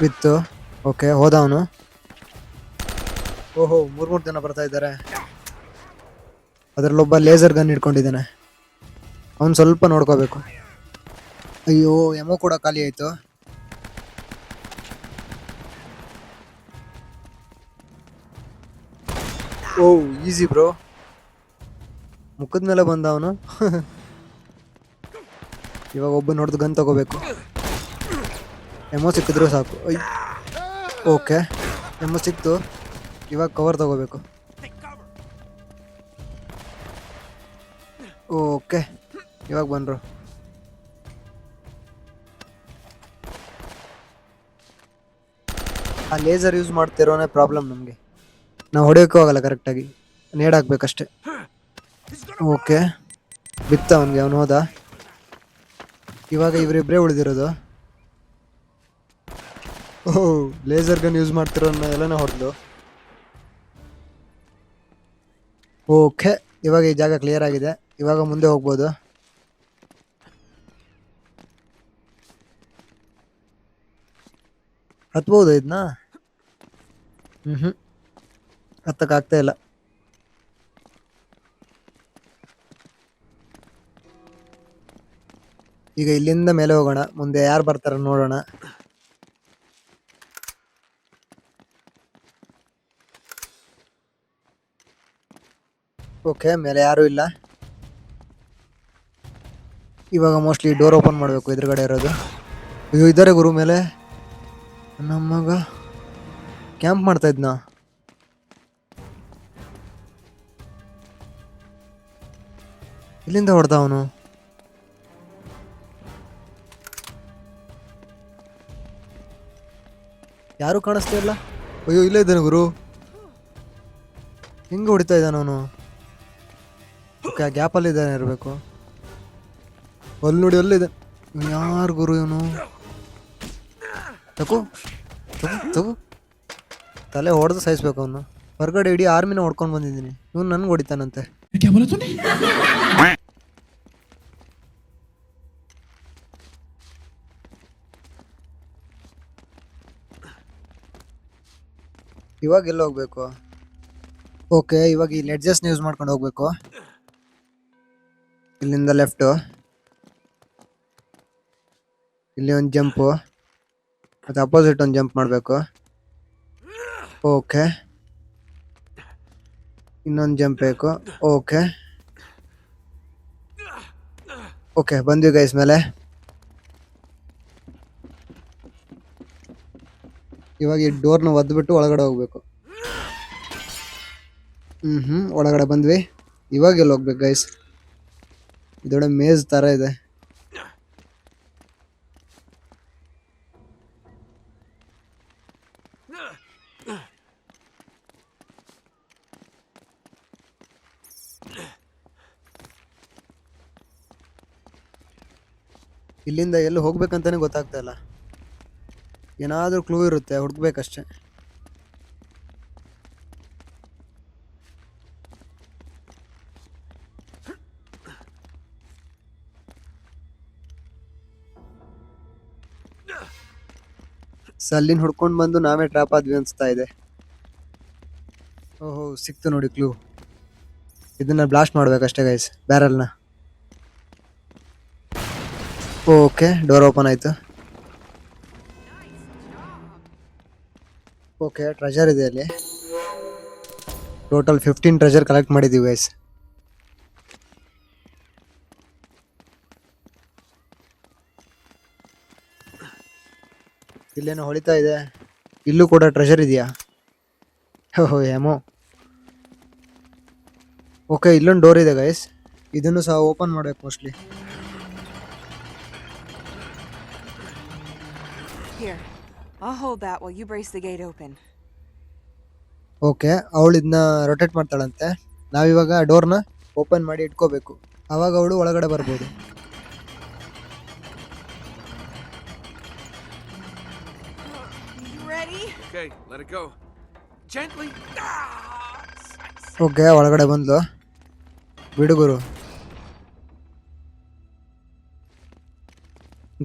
ವಿತ್ತು. ಓಕೆ, ಹೋದ ಅವನು. ಓಹೋ, ಮೂರು ಜನ ಬರ್ತಾ ಇದ್ದಾರೆ. ಅದರಲ್ಲೊಬ್ಬ ಲೇಸರ್ ಗನ್ ಇಟ್ಕೊಂಡಿದ್ದಾನೆ, ಅವನು ಸ್ವಲ್ಪ ನೋಡ್ಕೋಬೇಕು. ಅಯ್ಯೋ, ಎಮೋ ಕೂಡ ಖಾಲಿ ಆಯಿತು. ಓ, ಈಸಿ ಬ್ರೋ, ಮುಖದ ಮೇಲೆ ಬಂದ ಅವನು. ಇವಾಗ ಒಬ್ಬ ನೋಡ್ದು ಗನ್ ತಗೋಬೇಕು. ಎಮೋ ಸಿಕ್ಕಿದ್ರು ಸಾಕು. ಓಕೆ, ಎಮೋ ಸಿಕ್ತು. ಇವಾಗ ಕವರ್ ತಗೋಬೇಕು. ಓಕೆ, ಇವಾಗ ಬಂದರು. ಆ ಲೇಸರ್ ಯೂಸ್ ಮಾಡ್ತಿರೋನೇ ಪ್ರಾಬ್ಲಮ್ ನಮಗೆ. ನಾವು ಹೊಡೆಯೋಕ್ಕೂ ಆಗಲ್ಲ ಕರೆಕ್ಟಾಗಿ, ನೇಡ್ ಹಾಕ್ಬೇಕಷ್ಟೆ. ಓಕೆ, ಬಿತ್ತ ಅವನಿಗೆ, ಅವನು ಹೋದ. ಇವಾಗ ಇವರಿಬ್ಬರೇ ಉಳಿದಿರೋದು. ಓಹ್, ಲೇಸರ್ ಗನ್ ಯೂಸ್ ಮಾಡ್ತಿರೋನ್ನ ಎಲ್ಲನೇ ಹೊಡೆದು. ಓಕೆ, ಇವಾಗ ಈ ಜಾಗ ಕ್ಲಿಯರ್ ಆಗಿದೆ. ಇವಾಗ ಮುಂದೆ ಹೋಗ್ಬೋದು. ಹತ್ಬೋದು ಇದನ್ನ? ಹತ್ತಕ್ಕಾಗ್ತಾ ಇಲ್ಲ. ಈಗ ಇಲ್ಲಿಂದ ಮೇಲೆ ಹೋಗೋಣ, ಮುಂದೆ ಯಾರು ಬರ್ತಾರ ನೋಡೋಣ. ಓಕೆ, ಮೇಲೆ ಯಾರೂ ಇಲ್ಲ. ಇವಾಗ ಮೋಸ್ಟ್ಲಿ ಡೋರ್ ಓಪನ್ ಮಾಡಬೇಕು, ಎದುರುಗಡೆ ಇರೋದು. ಅಯ್ಯೋ, ಇದ್ದಾರೆ ಗುರು ಮೇಲೆ. ನಮ್ಮಗ ಕ್ಯಾಂಪ್ ಮಾಡ್ತಾ ಇದ್ನ. ಇಲ್ಲಿಂದ ಹೊಡೆದ ಅವನು. ಯಾರು ಕಾಣಿಸ್ತಾ ಇಲ್ಲ. ಅಯ್ಯೋ, ಇಲ್ಲೇ ಇದ್ದಾನೆ ಗುರು. ಹೆಂಗೆ ಹೊಡಿತಾ ಇದ್ದಾನ ಅವನು? ಓಕೆ, ಆ ಗ್ಯಾಪಲ್ಲಿ ಇದ್ದಾನೆ ಇರಬೇಕು. ಅಲ್ಲಿ ನೋಡಿ, ಅಲ್ಲಿದೆ. ಯಾರು ಗುರು ಇವನು? ತಗೋ ತಗೋ, ತಲೆ ಹೊಡೆದು ಸಾಯಿಸ್ಬೇಕು ಅವನು. ಹೊರಗಡೆ ಇಡೀ ಆರ್ಮಿನ ಹೊಡ್ಕೊಂಡು ಬಂದಿದ್ದೀನಿ, ಇವನು ನನ್ಗೆ ಹೊಡಿತಾನಂತೆ. ಇವಾಗ ಎಲ್ಲ ಹೋಗ್ಬೇಕು? ಓಕೆ, ಇವಾಗ ಈ ಲೆಡ್ಜಸ್ನ ಯೂಸ್ ಮಾಡ್ಕೊಂಡು ಹೋಗ್ಬೇಕು. ಇಲ್ಲಿಂದ ಲೆಫ್ಟು, ಇಲ್ಲಿ ಒಂದು ಜಂಪು, ಮತ್ತು ಅಪೋಸಿಟ್ ಒಂದು ಜಂಪ್ ಮಾಡಬೇಕು. ಓಕೆ, ಇನ್ನೊಂದು ಜಂಪ್ ಬೇಕು. ಓಕೆ ಓಕೆ, ಬಂದ್ವಿ ಗೈಸ್ ಮೇಲೆ. ಇವಾಗ ಈ ಡೋರ್ನ ಒದ್ಬಿಟ್ಟು ಒಳಗಡೆ ಹೋಗ್ಬೇಕು. ಒಳಗಡೆ ಬಂದ್ವಿ. ಇವಾಗ ಎಲ್ಲಿ ಹೋಗ್ಬೇಕು ಗೈಸ್? ಇದೊಡೆ ಮೇಜ್ ತರ ಇದೆ. ಇಲ್ಲಿಂದ ಎಲ್ಲಿ ಹೋಗ್ಬೇಕಂತಾನೆ ಗೊತ್ತಾಗ್ತಾ ಇಲ್ಲ. ಏನಾದ್ರೂ ಕ್ಲೂ ಇರುತ್ತೆ, ಹುಡುಕ್ಬೇಕಷ್ಟೆ. ಅಲ್ಲಿಂದ ಹುಡ್ಕೊಂಡು ಬಂದು ನಾವೇ ಟ್ರಾಪ್ ಆದ್ವಿ ಅನ್ಸ್ತಾ ಇದೆ. ಓಹೋ, ಸಿಕ್ತು ನೋಡಿ ಕ್ಲೂ. ಇದನ್ನ ಬ್ಲಾಸ್ಟ್ ಮಾಡ್ಬೇಕಷ್ಟೇ ಗೈಸ್, ಬ್ಯಾರಲ್ನ. ಓಕೆ, ಡೋರ್ ಓಪನ್ ಆಯ್ತು. ಓಕೆ, ಟ್ರೆಜರ್ ಇದೆ ಅಲ್ಲಿ. ಟೋಟಲ್ 15 ಟ್ರೆಜರ್ ಕಲೆಕ್ಟ್ ಮಾಡಿದ್ದೀವಿ ಗೈಸ್. ಇಲ್ಲೇನೋ ಹೊಳಿತಾ ಇದೆ. ಇಲ್ಲೂ ಕೂಡ ಟ್ರೆಜರ್ ಇದೆಯಾ? ಓಹೋ ಏಮೋ. ಓಕೆ, ಇಲ್ಲೊಂದು ಡೋರ್ ಇದೆ ಗೈಸ್. ಇದನ್ನು ಸಹ ಓಪನ್ ಮಾಡ್ಬೇಕು mostly. Here, I'll hold that while you brace the gate open. Okay, ಅವಳು ಇದನ್ನ ರೊಟೇಟ್ ಮಾಡ್ತಾಳಂತೆ. ನಾವಿವಾಗ ಡೋರ್ನ ಓಪನ್ ಮಾಡಿ ಇಟ್ಕೋಬೇಕು. ಅವಾಗ ಅವಳು ಒಳಗಡೆ ಬರ್ಬೋದು. You ready? Okay, let it go. Gently. Okay, ಒಳಗಡೆ ಬಂದ್ಲು. ಬಿಡುಗುರು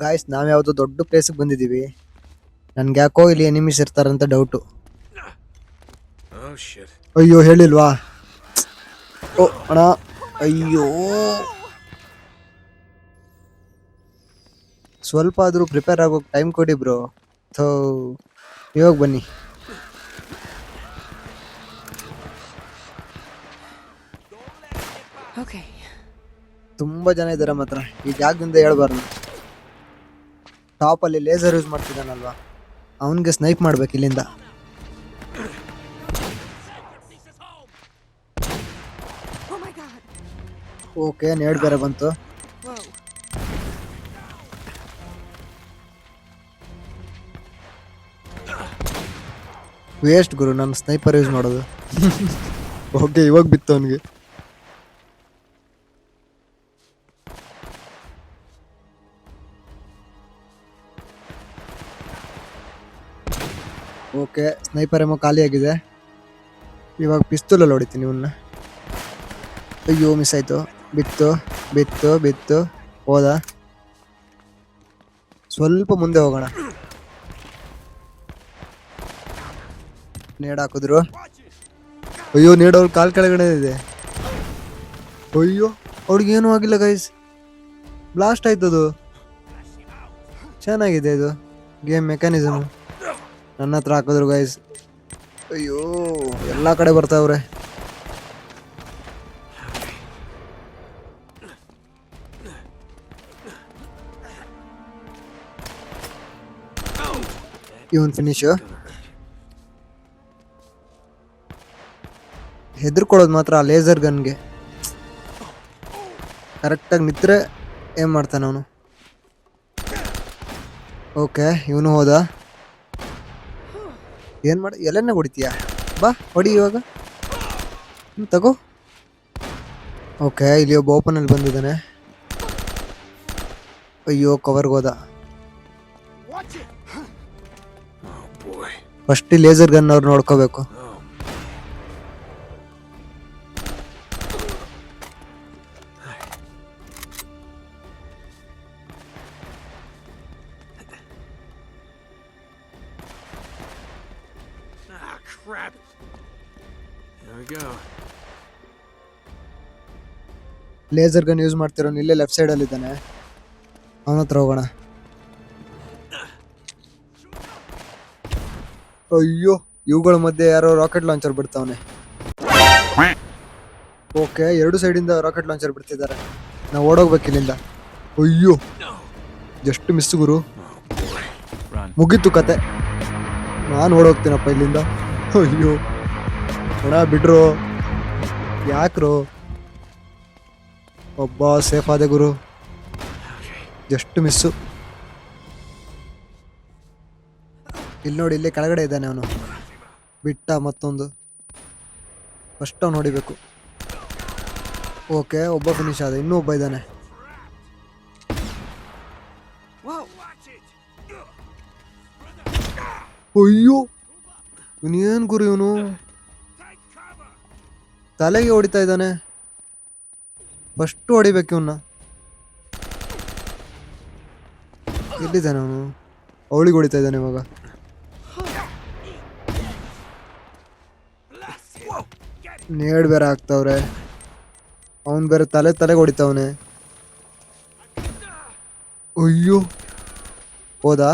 ಗಾಯ್ಸ್, ನಾವು ಯಾವುದೋ ದೊಡ್ಡ ಪ್ಲೇಸಿಗೆ ಬಂದಿದ್ದೀವಿ. ನನ್ಗೆ ಯಾಕೋ ಇಲ್ಲಿ ಎನಿಮೀಸ್ ಇರ್ತಾರಂತ ಡೌಟು. Oh shit. ಅಯ್ಯೋ, ಹೇಳಿಲ್ವಾ? ಓ ಅಣ್ಣ, ಅಯ್ಯೋ. ಸ್ವಲ್ಪ ಆದರೂ ಪ್ರಿಪೇರ್ ಆಗೋಕೆ ಟೈಮ್ ಕೊಡಿ ಬ್ರೋ. ಥೋ, ಇವಾಗ ಬನ್ನಿ. Okay. ತುಂಬ ಜನ ಇದ್ದಾರೆ ಮಾತ್ರ. ಈ ಜಾಗದಿಂದ ಹೇಳ್ಬಾರ್ದು. ಟಾಪಲ್ಲಿ ಲೇಸರ್ ಯೂಸ್ ಮಾಡ್ತಿದ್ದಾನಲ್ವಾ, ಅವನಿಗೆ ಸ್ನೈಪ್ ಮಾಡ್ಬೇಕು ಇಲ್ಲಿಂದ. Oh my god. ಓಕೆ, ನೇಡ್ ಬೇರೆ ಬಂತು. Whoa. ವೇಸ್ಟ್ ಗುರು, ನಾನು ಸ್ನೈಪರ್ ಯೂಸ್ ಮಾಡೋದು. ಓಕೆ, ಇವಾಗ ಬಿತ್ತು ಅವನಿಗೆ. ಓಕೆ, ಸ್ನೈಪರ್ ಏನೋ ಖಾಲಿ ಆಗಿದೆ. ಇವಾಗ ಪಿಸ್ತೂಲಲ್ಲಿ ಹೊಡಿತೀನಿ ಇವನ್ನ. ಅಯ್ಯೋ, ಮಿಸ್ ಆಯಿತು. ಬಿತ್ತು ಬಿತ್ತು ಬಿತ್ತು ಹೋದ. ಸ್ವಲ್ಪ ಮುಂದೆ ಹೋಗೋಣ. ನೇಡ್ ಹಾಕಿದ್ರು. ಅಯ್ಯೋ, ನೇಡ್ ಅವ್ರ ಕಾಲ್ ಕೆಳಗಡೆ ಇದೆ. ಅಯ್ಯೋ, ಅವ್ಳಿಗೇನು ಆಗಿಲ್ಲ ಗೈಸ್. ಬ್ಲಾಸ್ಟ್ ಆಯ್ತದು. ಚೆನ್ನಾಗಿದೆ ಇದು ಗೇಮ್ ಮೆಕ್ಯಾನಿಸಮ್. ನನ್ನ ಹತ್ರ ಹಾಕಿದ್ರು ಗೈಸ್. ಅಯ್ಯೋ, ಎಲ್ಲ ಕಡೆ ಬರ್ತಾವ್ರೆ. ಇವನ್ ಫಿನಿಶು. ಹೆದರ್ಕೊಳ್ಳೋದು ಮಾತ್ರ ಆ ಲೇಸರ್ ಗನ್ಗೆ. ಕರೆಕ್ಟಾಗಿ ನಿಂತ್ರೆ ಏನ್ ಮಾಡ್ತಾನೆ ಅವನು. ಓಕೆ, ಇವನು ಹೋದ. ಏನು ಮಾಡಿ ಎಲ್ಲನ್ನ ಹೊಡಿತೀಯಾ? ಬಾ ಹೊಡಿ ಇವಾಗ. ತಗೋ. ಓಕೆ, ಇಲ್ಲಿ ಒಬ್ಬ ಓಪನಲ್ಲಿ ಬಂದಿದ್ದಾನೆ. ಅಯ್ಯೋ, ಕವರ್ಗೆ ಹೋದ. ಫಸ್ಟ್ ಈ ಲೇಸರ್ ಗನ್ ಅವ್ರು ನೋಡ್ಕೋಬೇಕು. Crap. There we go. Laser gun use ಮಾಡ್ತಿರೋನು ಇಲ್ಲೇ ಲೆಫ್ಟ್ ಸೈಡಲ್ಲಿ ಇದ್ದಾನೆ. ಅವನ ಹತ್ರ ಹೋಗೋಣ. ಅಯ್ಯೋ, ಇವುಗಳ ಮಧ್ಯೆ ಯಾರೋ ರಾಕೆಟ್ ಲಾಂಚರ್ ಬಿಡ್ತಾವನೆ. ಓಕೆ, ಎರಡು ಸೈಡಿಂದ ರಾಕೆಟ್ ಲಾಂಚರ್ ಬಿಡ್ತಿದ್ದಾರೆ. ನಾವು ಓಡೋಗ್ಬೇಕು ಇಲ್ಲಿಂದ. ಅಯ್ಯೋ, ಜಸ್ಟ್ ಮಿಸ್ ಗುರು. ಮುಗೀತು ಕತೆ. ನಾನು ಓಡೋಗ್ತೀನಪ್ಪ ಇಲ್ಲಿಂದ. ಅಯ್ಯೋ ಅಣ್ಣ ಬಿಡ್ರು, ಯಾಕ್ರು? ಒಬ್ಬ ಸೇಫ್ ಆದ ಗುರು, ಜಸ್ಟ್ ಮಿಸ್ಸು. ಇಲ್ಲಿ ನೋಡಿ, ಇಲ್ಲೇ ಕೆಳಗಡೆ ಇದ್ದಾನೆ ಅವನು. ಬಿಟ್ಟ ಮತ್ತೊಂದು. ಫಸ್ಟ್ ಅವ್ನು ನೋಡಿಬೇಕು. ಓಕೆ, ಒಬ್ಬ ಫಿನಿಶ್ ಆದ, ಇನ್ನೂ ಒಬ್ಬ ಇದ್ದಾನೆ. ಅಯ್ಯೋ ಇವನೇನು ಗುರು, ಇವನು ತಲೆಗೆ ಹೊಡಿತಾ ಇದ್ದಾನೆ. ಫಸ್ಟ್ ಹೊಡಿಬೇಕು ಇವನ್ನ. ಎಲ್ಲಿದ್ದಾನೆ ಅವನು? ಅವಳಿಗೆ ಹೊಡಿತಾ ಇದ್ದಾನೆ ಇವಾಗ. ನೇಡ್ ಬೇರೆ ಆಗ್ತಾವ್ರೆ. ಅವನ್ ಬೇರೆ ತಲೆಗೆ ಹೊಡಿತಾವನೆ. ಅಯ್ಯೋ ಹೋದಾ?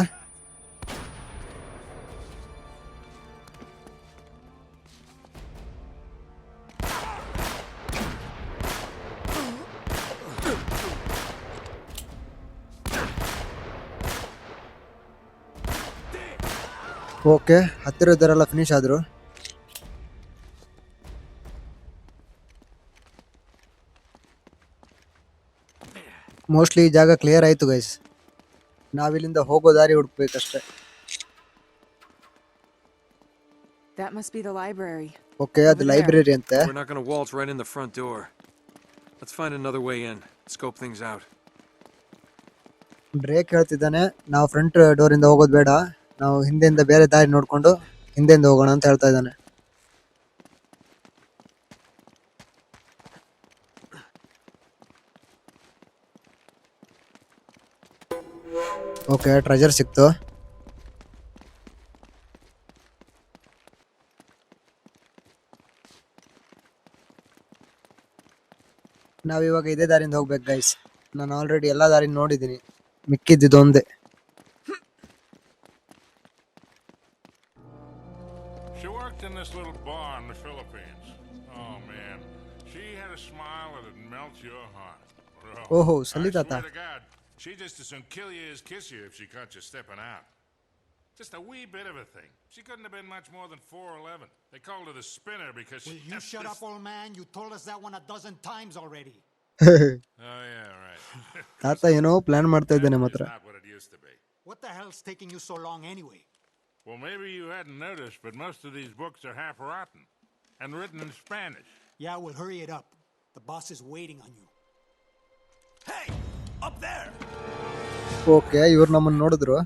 ಓಕೆ, ಹತ್ತಿರ ಇದ್ದಾರೆಲ್ಲ ಫಿನಿಶ್ ಆದ್ರು. ಮೋಸ್ಟ್ಲಿ ಈ ಜಾಗ ಕ್ಲಿಯರ್ ಆಯ್ತು ಗೈಸ್. ನಾವಿಲ್ಲಿಂದ ಹೋಗೋ ದಾರಿ ಹುಡುಕ್ಬೇಕಷ್ಟೆ. That must be the library. Okay, ಅದು ಲೈಬ್ರರಿ ಅಂತೆ. We're not gonna waltz right in the front door. Let's find another way in. Scope things out. Break ಹೇಳ್ತಿದ್ದಾನೆ. ನಾವು ಫ್ರಂಟ್ ಡೋರ್ ಇಂದ ಹೋಗೋದು ಬೇಡ, ನಾವು ಹಿಂದೆಯಿಂದ ಬೇರೆ ದಾರಿ ನೋಡ್ಕೊಂಡು ಹಿಂದೆಯಿಂದ ಹೋಗೋಣ ಅಂತ ಹೇಳ್ತಾ ಇದ್ದಾನೆ. ಓಕೆ, ಟ್ರೆಜರ್ ಸಿಕ್ತು. ನಾವಿವಾಗ ಇದೇ ದಾರಿಯಿಂದ ಹೋಗ್ಬೇಕು ಗೈಸ್. ನಾನು ಆಲ್ರೆಡಿ ಎಲ್ಲ ದಾರಿ ನೋಡಿದ್ದೀನಿ, ಮಿಕ್ಕಿದ್ದೊಂದೇ. She worked in this little bar in the Philippines. Oh man, she had a smile that'd melt your heart. ಓಹೋ, I ಸಲಿ ತಾತ. swear to God, she just as soon kill you as kiss you if she caught you stepping out. Just a wee bit of a thing. She couldn't have been much more than 4'11". They called her the spinner because Will you shut up, old man? You told us that one a dozen times already. Oh yeah, right. ತಾತ ಏನೋ ಪ್ಲಾನ್ ಮಾಡ್ತಾ ಇದ್ದಾನೆ ಮಾತ್ರ. It's not what it used to be. What the hell's taking you so long anyway? Well, maybe you hadn't noticed, but most of these books are half rotten and written in Spanish. Yeah, well, hurry it up. The boss is waiting on you. Hey! Up there! Okay, ಇವ್ರು ನಮ್ಮನ್ನ ನೋಡಿದ್ರು.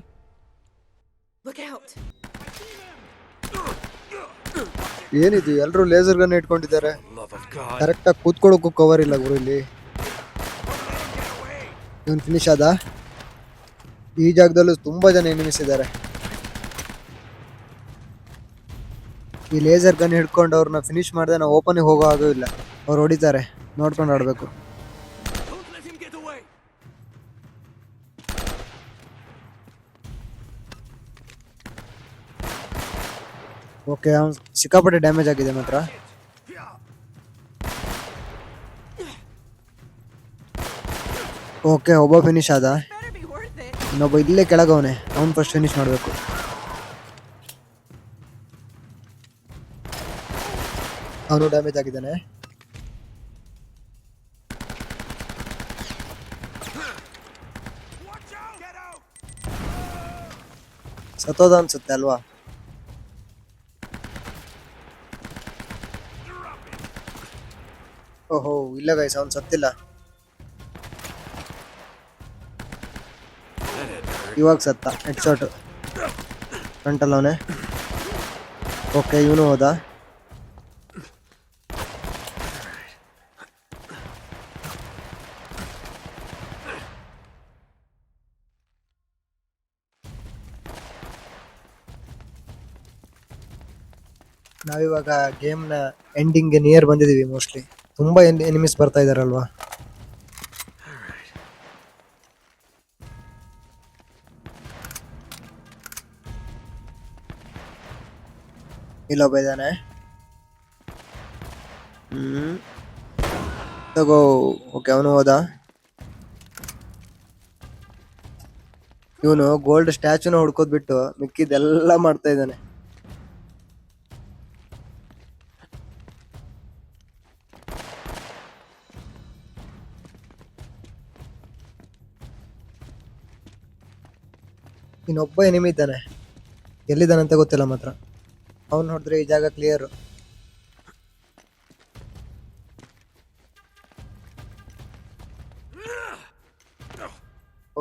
Look out! ಏನಿದು, ಎಲ್ರು ಲೇಸರ್ ಗನ್ ಇಟ್ಕೊಂಡಿದ್ದಾರೆ. Love of God. ಕರೆಕ್ಟ್ ಆಗಿ ಕೂತ್ಕೊಳ್ಳೋಕ್ಕೂ ಕವರ್ ಇಲ್ಲ ಗುರು ಇಲ್ಲಿ. ಇವನ್ ಫಿನಿಶ್ ಆದ. ಈ ಜಾಗದಲ್ಲೂ ತುಂಬಾ ಜನ ಎನಿಮಿಸ್ ಇದ್ದಾರೆ. ಈ ಲೇಸರ್ ಗನ್ ಹಿಡ್ಕೊಂಡು ಅವ್ರನ್ನ ಫಿನಿಶ್ ಮಾಡಿದ್ರೆ ನಾವು ಓಪನ್ ಹೋಗೋ ಹಾಗೂ ಇಲ್ಲ. ಅವ್ರು ಹೊಡಿತಾರೆ, ನೋಡ್ಕೊಂಡು ಆಡ್ಬೇಕು. Don't let him get away! Okay, ಅವ್ನು ಸಿಕ್ಕಾಪಟ್ಟೆ ಡ್ಯಾಮೇಜ್ ಆಗಿದೆ ಮಾತ್ರ. ಓಕೆ, ಒಬ್ಬ ಫಿನಿಶ್ ಆದ. Better be worth it. ಇನ್ನೊಬ್ಬ ಇಲ್ಲೇ ಕೆಳಗವನೆ, ಅವ್ನು ಫಸ್ಟ್ ಫಿನಿಶ್ ಮಾಡಬೇಕು. ಅವನು ಡ್ಯಾಮೇಜ್ ಆಗಿದ್ದಾನೆ. ಸತ್ತೋದ ಅನ್ಸುತ್ತೆ ಅಲ್ವಾ? ಓಹೋ, ಇಲ್ಲ ಗೈಸ್, ಅವ್ನು ಸತ್ತಿಲ್ಲ. ಇವಾಗ ಸತ್ತ. ಹೆಡ್ ಶಾಟ್ ಫ್ರಂಟಲ್ಲ ಅವನೇ. ಓಕೆ, ಇವನು ಹೋದ. ನಾವಿವಾಗ ಗೇಮ್ನ ಎಂಡಿಂಗ್ಗೆ ನಿಯರ್ ಬಂದಿದ್ದೀವಿ. ಮೋಸ್ಟ್ಲಿ ತುಂಬಾ ಎನಿಮಿಸ್ ಬರ್ತಾ ಇದಾರಲ್ವಾ. ಇಲ್ಲೊಬ್ಬ ಇದ್ದಾನೆ. ತಗೋ. ಓಕೆ, ಅವನು ಹೋದ. ಇವನು ಗೋಲ್ಡ್ ಸ್ಟ್ಯಾಚುನ ಹುಡ್ಕೋದ್ ಬಿಟ್ಟು ಮಿಕ್ಕಿದ್ದೆಲ್ಲ ಮಾಡ್ತಾ ಇದ್ದಾನೆ. ಇನ್ನೊಬ್ಬ ಎನಿಮಿ ಇದ್ದಾನೆ, ಎಲ್ಲಿದ್ದಾನಂತ ಗೊತ್ತಿಲ್ಲ ಮಾತ್ರ. ಅವ್ನು ನೋಡಿದ್ರೆ ಈ ಜಾಗ ಕ್ಲಿಯರ್.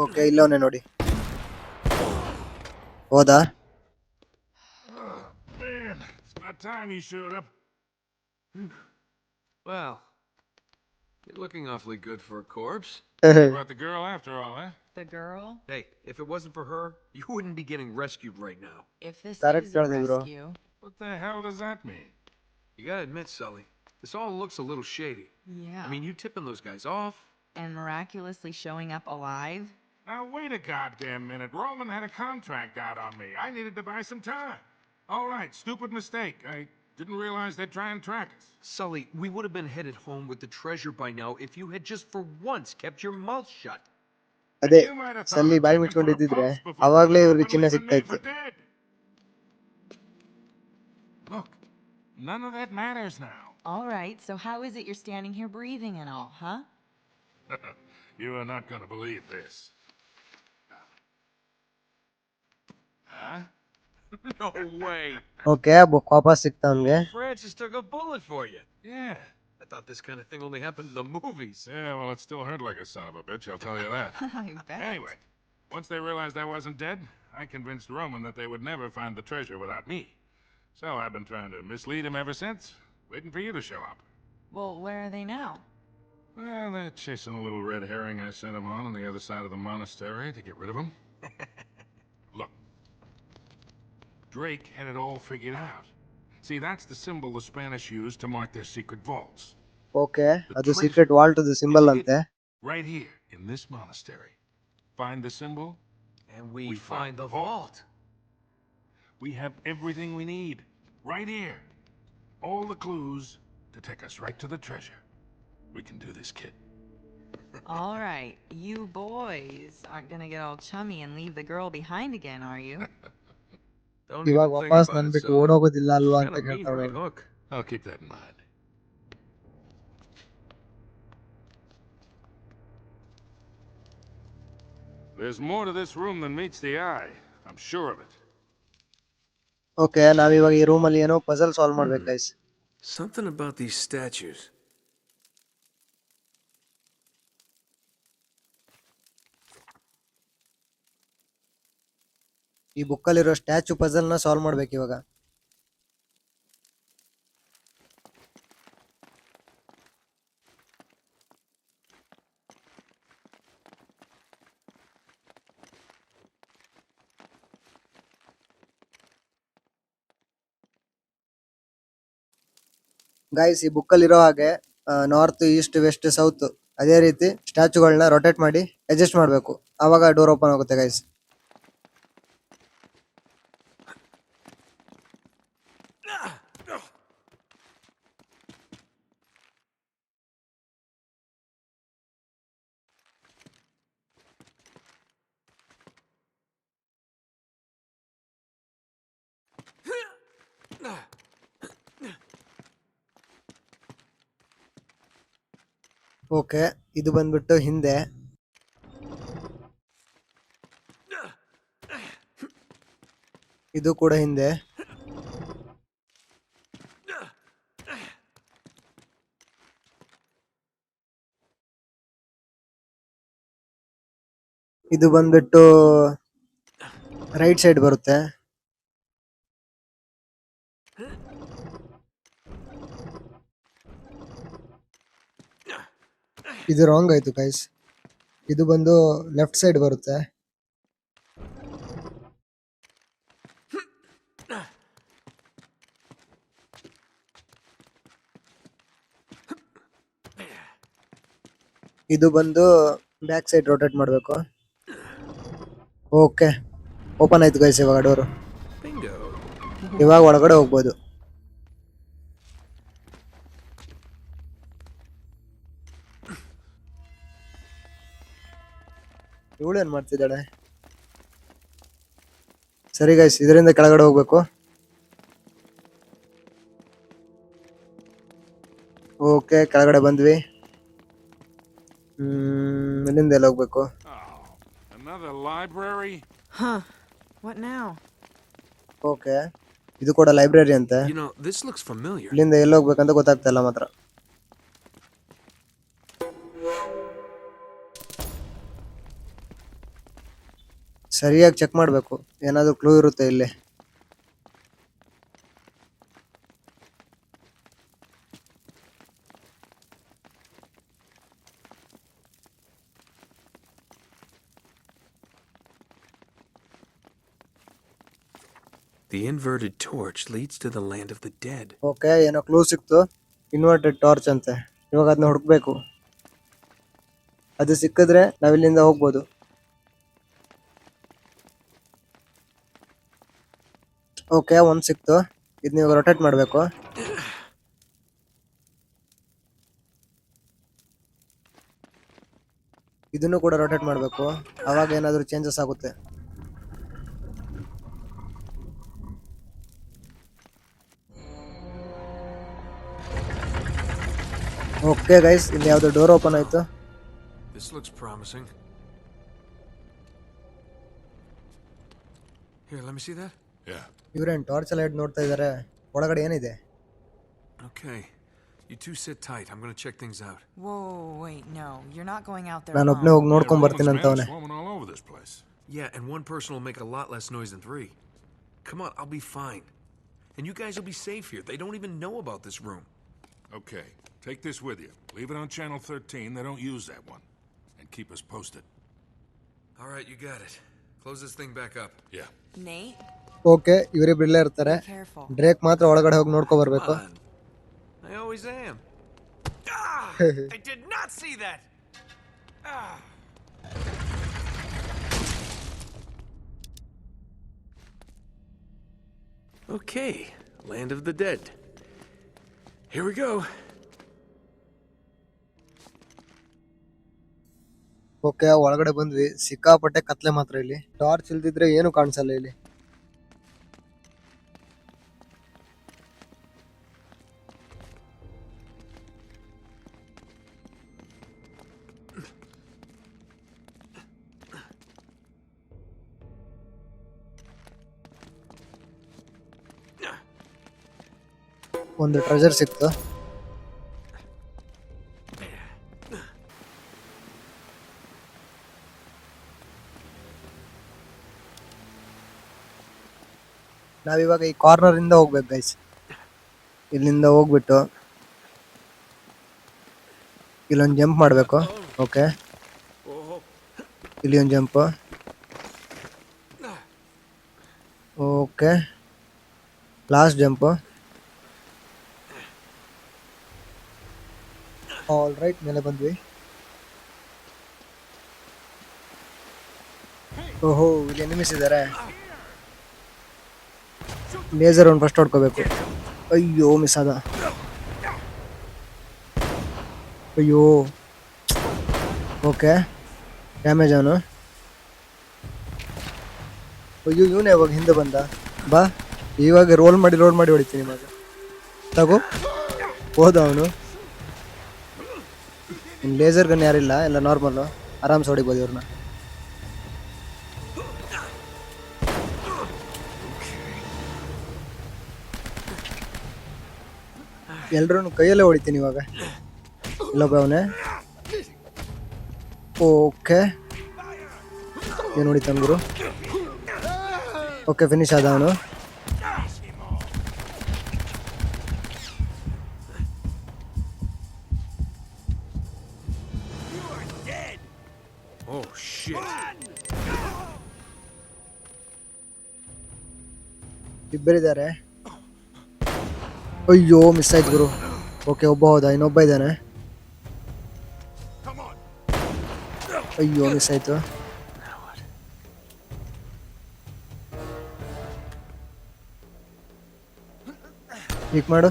ಓಕೆ, ಇಲ್ಲವನೇ ನೋಡಿ. ಹೋದಾ? Man, it's about time you showed up. Well, you're looking awfully good for a corpse. Brought the girl after all, huh? The girl? Hey, if it wasn't for her, you wouldn't be getting rescued right now. If this Correct, is a bro. rescue. What the hell does that mean? You gotta admit, Sully, this all looks a little shady. Yeah. I mean, you tipping those guys off. And miraculously showing up alive? Now, wait a goddamn minute. Roman had a contract out on me. I needed to buy some time. All right, stupid mistake. I didn't realize they'd try and track us. Sully, we would have been headed home with the treasure by now if you had just for once kept your mouth shut. ಅದೇ You might have thought ಸಲ್ಲಿ of ಬಾಯಿ checking for ಮುಚ್ಕೊಂಡಿದ್ದಿದ್ರೆ a pulse before ಅವಾಗ್ಲೇ you ಇವ್ರಿಗೆ up ಚಿನ್ನ and ಸಿಗ್ತಾ leaving me ಇತ್ತು. for dead. Look, none of that matters now. All right, so how is it you're standing here breathing and all, huh? You are not going to believe this. Huh? No way. Okay, book ವಾಪಸ್ ಸಿಕ್ತಾ ಅವ್ನಿಗೆ. Francis took a bullet for you. Yeah. I thought this kind of thing only happened in the movies. Yeah, well, it still hurt like a son of a bitch, I'll tell you that. I bet. Anyway, once they realized I wasn't dead, I convinced Roman that they would never find the treasure without me. So I've been trying to mislead him ever since, waiting for you to show up. Well, where are they now? Well, they're chasing a little red herring I sent them on the other side of the monastery to get rid of him. Look, Drake had it all figured out. See, that's the symbol the Spanish used to mark their secret vaults. Okay, ಅದು ಸೀಕ್ರೆಟ್ ವಾಲ್ಟ್ ಸಿಂಬಲ್ ಅಂತೆ. Right here, in this monastery. Find the symbol, And we We find the vault. we have everything we need. Right here. All the clues to take us right to the treasure. We can do this, kid. All right, you boys aren't gonna get all chummy and leave the girl behind again, are you? Don't ಇವಾಗ even think ವಾಪಸ್ about ನನ್ it, ಬಿಟ್ಟು Sully. ಓಡೋಗೋದಿಲ್ಲ ಅಲ್ವಾ ಅಂತ Kinda mean, ಕೇಳ್ತಾಳೆ. right, Hook? I'll keep that in mind. There's more to this room than meets the eye. I'm sure of it. Okay, ನಾವಿವಾಗ ಈ ರೂಮಲ್ಲಿ ಏನೋ ಪಜಲ್ ಸಾಲ್ವ್ ಮಾಡ್ಬೇಕು guys. Something about these statues. ಈ ಬುಕ್ಕಲ್ಲಿರೋ ಸ್ಟ್ಯಾಚು ಪಜಲ್ನ ಸಾಲ್ವ್ ಮಾಡ್ಬೇಕು ಇವಾಗ. ಗೈಸ್, ಈ ಬುಕ್ಕಲ್ಲಿರೋ ಹಾಗೆ ನಾರ್ತ್, ಈಸ್ಟ್, ವೆಸ್ಟ್, ಸೌತ್ ಅದೇ ರೀತಿ ಸ್ಟ್ಯಾಚುಗಳನ್ನ ರೊಟೇಟ್ ಮಾಡಿ ಅಡ್ಜಸ್ಟ್ ಮಾಡಬೇಕು. ಆವಾಗ ಡೋರ್ ಓಪನ್ ಆಗುತ್ತೆ ಗೈಸ್. ಓಕೆ, ಇದು ಬಂದ್ಬಿಟ್ಟು ಹಿಂದೆ. ಇದು ಕೂಡ ಹಿಂದೆ. ಇದು ಬಂದ್ಬಿಟ್ಟು ರೈಟ್ ಸೈಡ್ ಬರುತ್ತೆ. ಇದು ರಾಂಗ್ ಆಯ್ತು ಗೈಸ್. ಇದು ಬಂದು ಲೆಫ್ಟ್ ಸೈಡ್ ಬರುತ್ತೆ. ಇದು ಬಂದು ಬ್ಯಾಕ್ ಸೈಡ್ ರೊಟೇಟ್ ಮಾಡಬೇಕು. ಓಕೆ, ಓಪನ್ ಆಯ್ತು ಗೈಸ್ ಇವಾಗ ಡೋರು. Bingo. ಇವಾಗ ಒಳಗಡೆ ಹೋಗ್ಬೋದು. ಇವಳು ಏನ್ ಮಾಡ್ತಿದ್ದಾಳೆ? ಸರಿ ಗೈಸ್, ಇದರಿಂದ ಕೆಳಗಡೆ ಹೋಗ್ಬೇಕು. ಓಕೆ, ಕೆಳಗಡೆ ಬಂದ್ವಿ. ಇಲ್ಲಿಂದ ಎಲ್ಲ ಹೋಗ್ಬೇಕು? Oh, another library? Huh. What now? Okay, ಇದು ಕೂಡ ಲೈಬ್ರರಿ ಅಂತೆ. You know, this looks familiar. ಇಲ್ಲಿಂದ ಎಲ್ಲಿ ಹೋಗ್ಬೇಕಂತ ಗೊತ್ತಾಗ್ತಾ ಇಲ್ಲ ಮಾತ್ರ. ಸರಿಯಾಗಿ ಚೆಕ್ ಮಾಡಬೇಕು, ಏನಾದರೂ ಕ್ಲೂ ಇರುತ್ತೆ ಇಲ್ಲಿ. The inverted torch leads to the land of the dead. Okay, ಏನೋ ಕ್ಲೂ ಸಿಕ್ತು. ಇನ್ವರ್ಟೆಡ್ ಟಾರ್ಚ್ ಅಂತೆ. ಇವಾಗ ಅದನ್ನ ಹುಡುಕ್ಬೇಕು. ಅದು ಸಿಕ್ಕಿದ್ರೆ ನಾವಿಲ್ಲಿಂದ ಹೋಗ್ಬೋದು. ಓಕೆ, ಒಂದು ಸಿಕ್ತು. ಇದನ್ನ ಇವಾಗ ರೊಟೇಟ್ ಮಾಡಬೇಕು. ಇದನ್ನು ಕೂಡ ರೊಟೇಟ್ ಮಾಡಬೇಕು, ಆವಾಗ ಏನಾದರೂ ಚೇಂಜಸ್ ಆಗುತ್ತೆ. ಓಕೆ ಗೈಸ್, ಇಲ್ಲಿ ಯಾವುದೋ ಡೋರ್ ಓಪನ್ ಆಯ್ತು. This looks promising. Here, let me see that. Yeah. ಇವ್ರೇನು ಟಾರ್ಚ್ ಎಲ್ಲ ಹಿಡ್ದು ನೋಡ್ತಾ ಇದ್ದಾರೆ. ಒಳಗಡೆ ಏನಿದೆ? Okay. You two sit tight. I'm gonna check things out. Whoa, wait, no. You're not going out there ನಾನು ಒಬ್ಬನೇ alone. ಹೋಗಿ ನೋಡ್ಕೊಂಡ್ ಬರ್ತೀನಿ ಅಂತವನೆ. Swarming all over this place. Yeah, and one person will make a lot less noise than three. Come on, I'll be fine. And you guys will be safe here. They don't even know about this room. Okay, take this with you. Leave it on channel 13. They don't use that one. And keep us posted. All right, you got it. Close this thing back up. Yeah. Nate, okay, ಇವರಿಬ್ರು ಇಲ್ಲೇ ಇರ್ತಾರೆ. be careful. ಡ್ರೇಕ್ ಮಾತ್ರ ಒಳಗಡೆ ಹೋಗಿ ನೋಡ್ಕೊ ಬರ್ಬೇಕು. Come on. I always am. Ah! I did not see that. Ah! Okay, land of the dead. Here we go. Okay, ಒಳಗಡೆ ಬಂದ್ವಿ. ಸಿಕ್ಕಾಪಟ್ಟೆ ಕತ್ಲೆ ಮಾತ್ರ ಇಲ್ಲಿ. ಟಾರ್ಚ್ ಇಲ್ದಿದ್ರೆ ಏನು ಕಾಣಿಸಲ್ಲ ಇಲ್ಲಿ. ಒಂದು ಟ್ರೆಜರ್ ಸಿಕ್ತು. ನಾವಿವಾಗ ಈ ಕಾರ್ನರ್ ಇಂದ ಹೋಗ್ಬೇಕು ಗೈಸ್. ಇಲ್ಲಿಂದ ಹೋಗ್ಬಿಟ್ಟು ಇಲ್ಲೊಂದು ಜಂಪ್ ಮಾಡಬೇಕು. ಓಕೆ, ಇಲ್ಲಿ ಒಂದು jump. Okay, last jump. All right, ಮೇಲೆ ಬಂದ್ವಿ. ಓಹೋ, ಇಲ್ಲಿ ಎನಿಮೀಸ್ ಇದ್ದಾರೆ. ಲೇಸರ್ ಒಂದು ಫಸ್ಟ್ ಹೊಡ್ಕೋಬೇಕು. ಅಯ್ಯೋ, ಮಿಸ್ ಆದ. ಅಯ್ಯೋ, ಓಕೆ, ಡ್ಯಾಮೇಜ್ ಅವನು. ಅಯ್ಯೋ, ಇವನೇ ಯಾವಾಗ ಹಿಂದೆ ಬಂದ. ಬಾ, ಇವಾಗ ರೋಲ್ ಮಾಡಿ ಹೊಡಿತೀನಿ. ಇವಾಗ ತಗೋ, ಹೋದ ಅವನು. ಇನ್ನು ಲೇಸರ್ ಗನ್ ಯಾರಿಲ್ಲ, ಎಲ್ಲ ನಾರ್ಮಲ್ಲು. ಆರಾಮ್ಸೆ ಹೊಡಿಬೋದು ಇವ್ರನ್ನ. ಎಲ್ರೂ ಕೈಯಲ್ಲೇ ಹೊಡಿತೀನಿ ಇವಾಗ. ಇಲ್ಲೊಬ್ಬ ಅವನೇ. ಓಕೆ, ಏನು ಹೊಡಿತಾನೆ ಗುರು. ಓಕೆ, ಫಿನಿಶ್ ಆದ ಅವನು. Oh shit. ಇಬ್ಬರಿದ್ದಾರೆ. ಅಯ್ಯೋ, ಮಿಸ್ ಆಯ್ತು ಗುರು. ಓಕೆ, ಒಬ್ಬ ಹೋದ, ಇನ್ನೊಬ್ಬ ಇದ್ದಾನೆ. ಅಯ್ಯೋ, ಮಿಸ್ ಆಯ್ತು. ಕ್ಲಿಕ್ ಮಾಡು.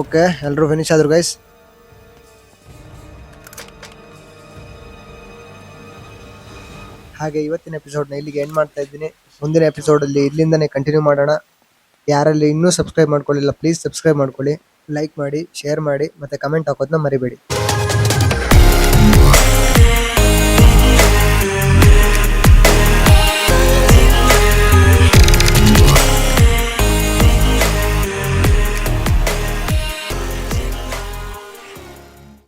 ಓಕೆ, ಎಲ್ಲರೂ ಫಿನಿಶ್ ಆದ್ರು ಗೈಸ್. ಹಾಗೆ ಇವತ್ತಿನ ಎಪಿಸೋಡ್ನ ಇಲ್ಲಿಗೆ ಎಂಡ್ ಮಾಡ್ತಾ ಇದ್ದೀನಿ. ಮುಂದಿನ ಎಪಿಸೋಡಲ್ಲಿ ಇಲ್ಲಿಂದನೇ ಕಂಟಿನ್ಯೂ ಮಾಡೋಣ. ಯಾರಲ್ಲಿ ಇನ್ನೂ ಸಬ್ಸ್ಕ್ರೈಬ್ ಮಾಡ್ಕೊಳ್ಳಿಲ್ಲ, ಪ್ಲೀಸ್ ಸಬ್ಸ್ಕ್ರೈಬ್ ಮಾಡ್ಕೊಳ್ಳಿ, ಲೈಕ್ ಮಾಡಿ, ಶೇರ್ ಮಾಡಿ, ಮತ್ತು ಕಮೆಂಟ್ ಹಾಕೋದನ್ನ ಮರಿಬೇಡಿ.